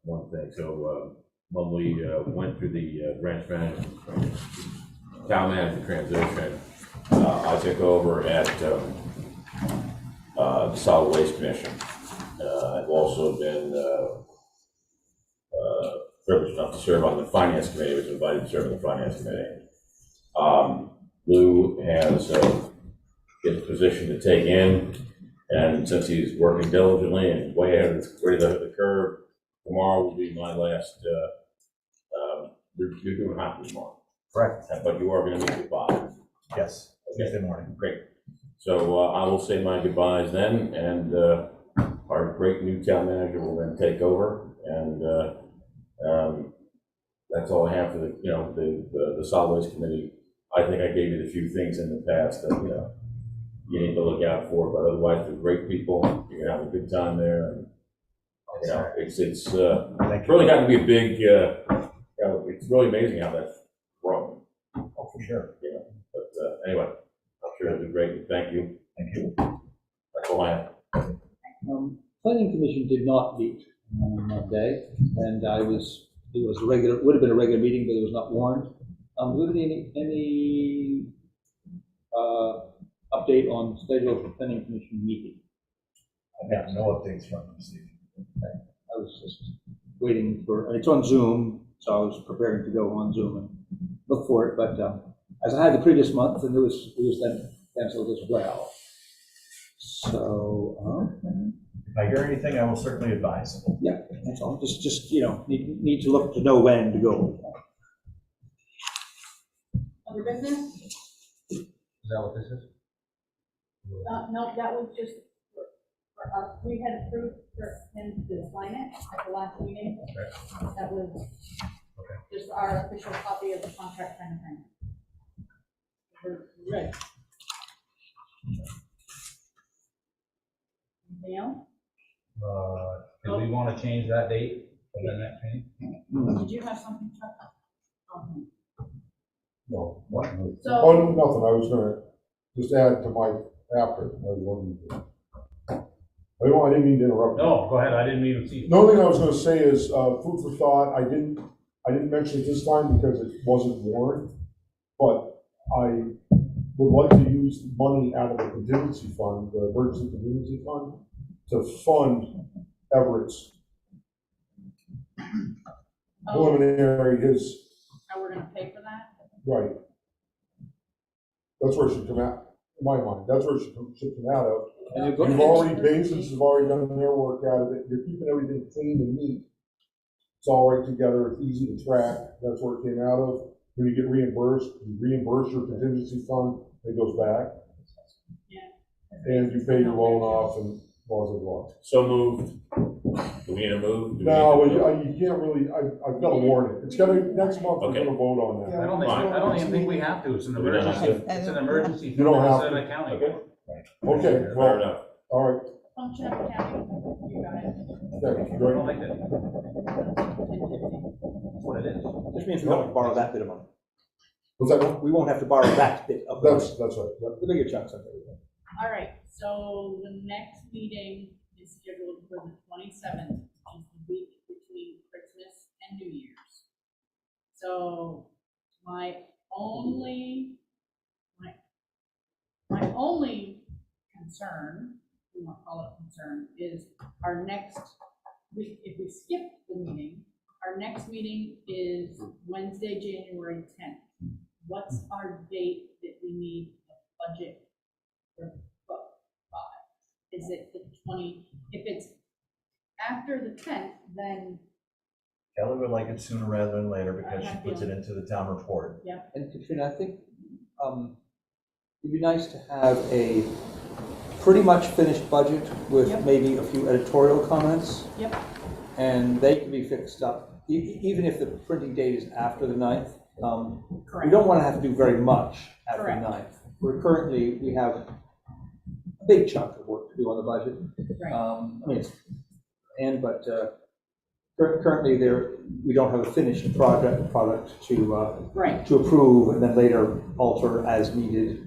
one thing, so when we went through the branch management, town manager transition, I took over at the Solid Waste Commission. I've also been privileged enough to serve on the Finance Committee, was invited to serve on the Finance Committee. Lou has his position to take in, and since he's working diligently and way ahead of the curve, tomorrow will be my last, you're doing hockey tomorrow. Correct. But you are gonna meet goodbye. Yes, Okay. Tuesday morning. Great. So I will say my goodbyes then, and our great new town manager will then take over, and that's all I have for the solid waste committee. I think I gave you the few things in the past that, you need to look out for, but otherwise they're great people. You're gonna have a good time there, and it's really gotten to be a big. It's really amazing how that's grown. Oh, for sure. But anyway, I'm sure it'll be great. Thank you. Thank you. That's all I have. Planning Commission did not meet on Monday, and it was a regular, would have been a regular meeting, but it was not warned. Would there be any update on schedule for Planning Commission meeting? I have no updates from them, Steve. I was just waiting for, it's on Zoom, so I was preparing to go on Zoom and look for it, but as I had the previous month, and it was then canceled as well. So, I hear anything, I will certainly advise. Yeah, that's all, just, you know, need to look to know when to go. Other business? Is that what this is? No, that was just for us. We had approved for him to sign it at the last meeting. That was just our official copy of the contract kind of thing. We're good. Anything else? Do we want to change that date for the next meeting? Did you have something, Chuck? No, what? So- Oh, nothing, I was gonna just add to my after, I didn't mean to interrupt you. No, go ahead, I didn't even see. The only thing I was gonna say is, food for thought, I didn't mention it this time because it wasn't warned, but I would like to use the money out of the contingency fund, the emergency contingency fund, to fund Everett's preliminary, his, How we're gonna pay for that? right. That's where it should come out, in my mind, that's where it should come out of. And you're You've already, Basins have already done their work out of it, you're keeping everything clean and neat. It's all right together, it's easy to track, that's where it came out of. When you get reimbursed, you reimburse your contingency fund, it goes back, Yeah. and you pay your loan off and blah, blah, blah. So moved. Do we need to move? Do we No, need to well, move? you can't really, I've got to warn it, it's gotta, next month, we're Okay. gonna vote on that. I don't even think we have to, it's an We don't have emergency, to. it's an emergency. You don't have It's to. an accounting. Okay. Okay, Fair well, enough. all right, Function of accounting, you got it. okay, I great. don't like that. That's what it is. Which means we don't have to borrow that bit of money. Was that, We won't have to borrow that bit of the money. that's right, yep. The bigger chunks of it. All right, so the next meeting is scheduled for the 27th, which is the week between Christmas and New Year's. So my only concern, we won't call it concern, is our next week, if we skip the meeting, our next meeting is Wednesday, January 10th. What's our date that we need a budget for book by? Is it the 20, if it's after the 10th, then, Kelly would like it sooner rather than later because she puts it into the town report. And Katrina, I think it'd be nice to have a pretty much finished budget with Yep. maybe a few editorial comments. Yep. And they can be fixed up, even if the printing date is after the 9th. We correct. don't want to have to do very much after the Correct. 9th. We have a big chunk of work to do on the budget. Right. I mean, currently we don't have a finished product to Right, to approve and then later alter as needed.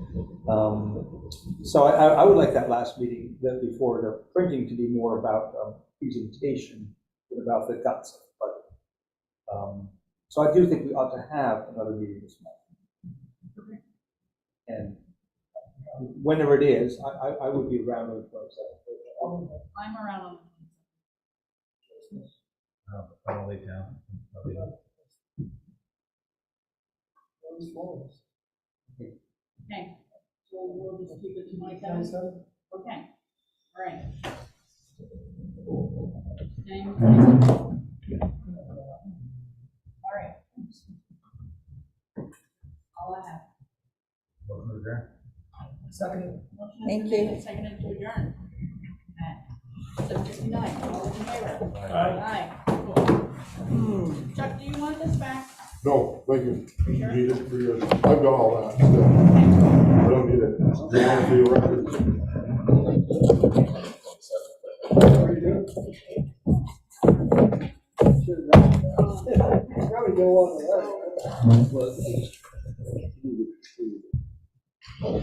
So I would like that last meeting, that before the printing, to be more about presentation than about the guts of the budget. So I do think we ought to have another meeting this month. Okay. And whenever it is, I would be around on the 27th. I'm around on I'll leave town. I'll be up. okay, so we'll just keep it to 27th. Okay, all right. Same 27th. All right. All I have. Welcome to adjourn. Second. Motion Thank is made and seconded to adjourn. At 7:59, all those in favor? Aye. Cool. Chuck, do you want this back? No, thank you. For sure? Need it for your, I've got all that still. I don't need it. Do you want it for your records? Probably go on the left. Well,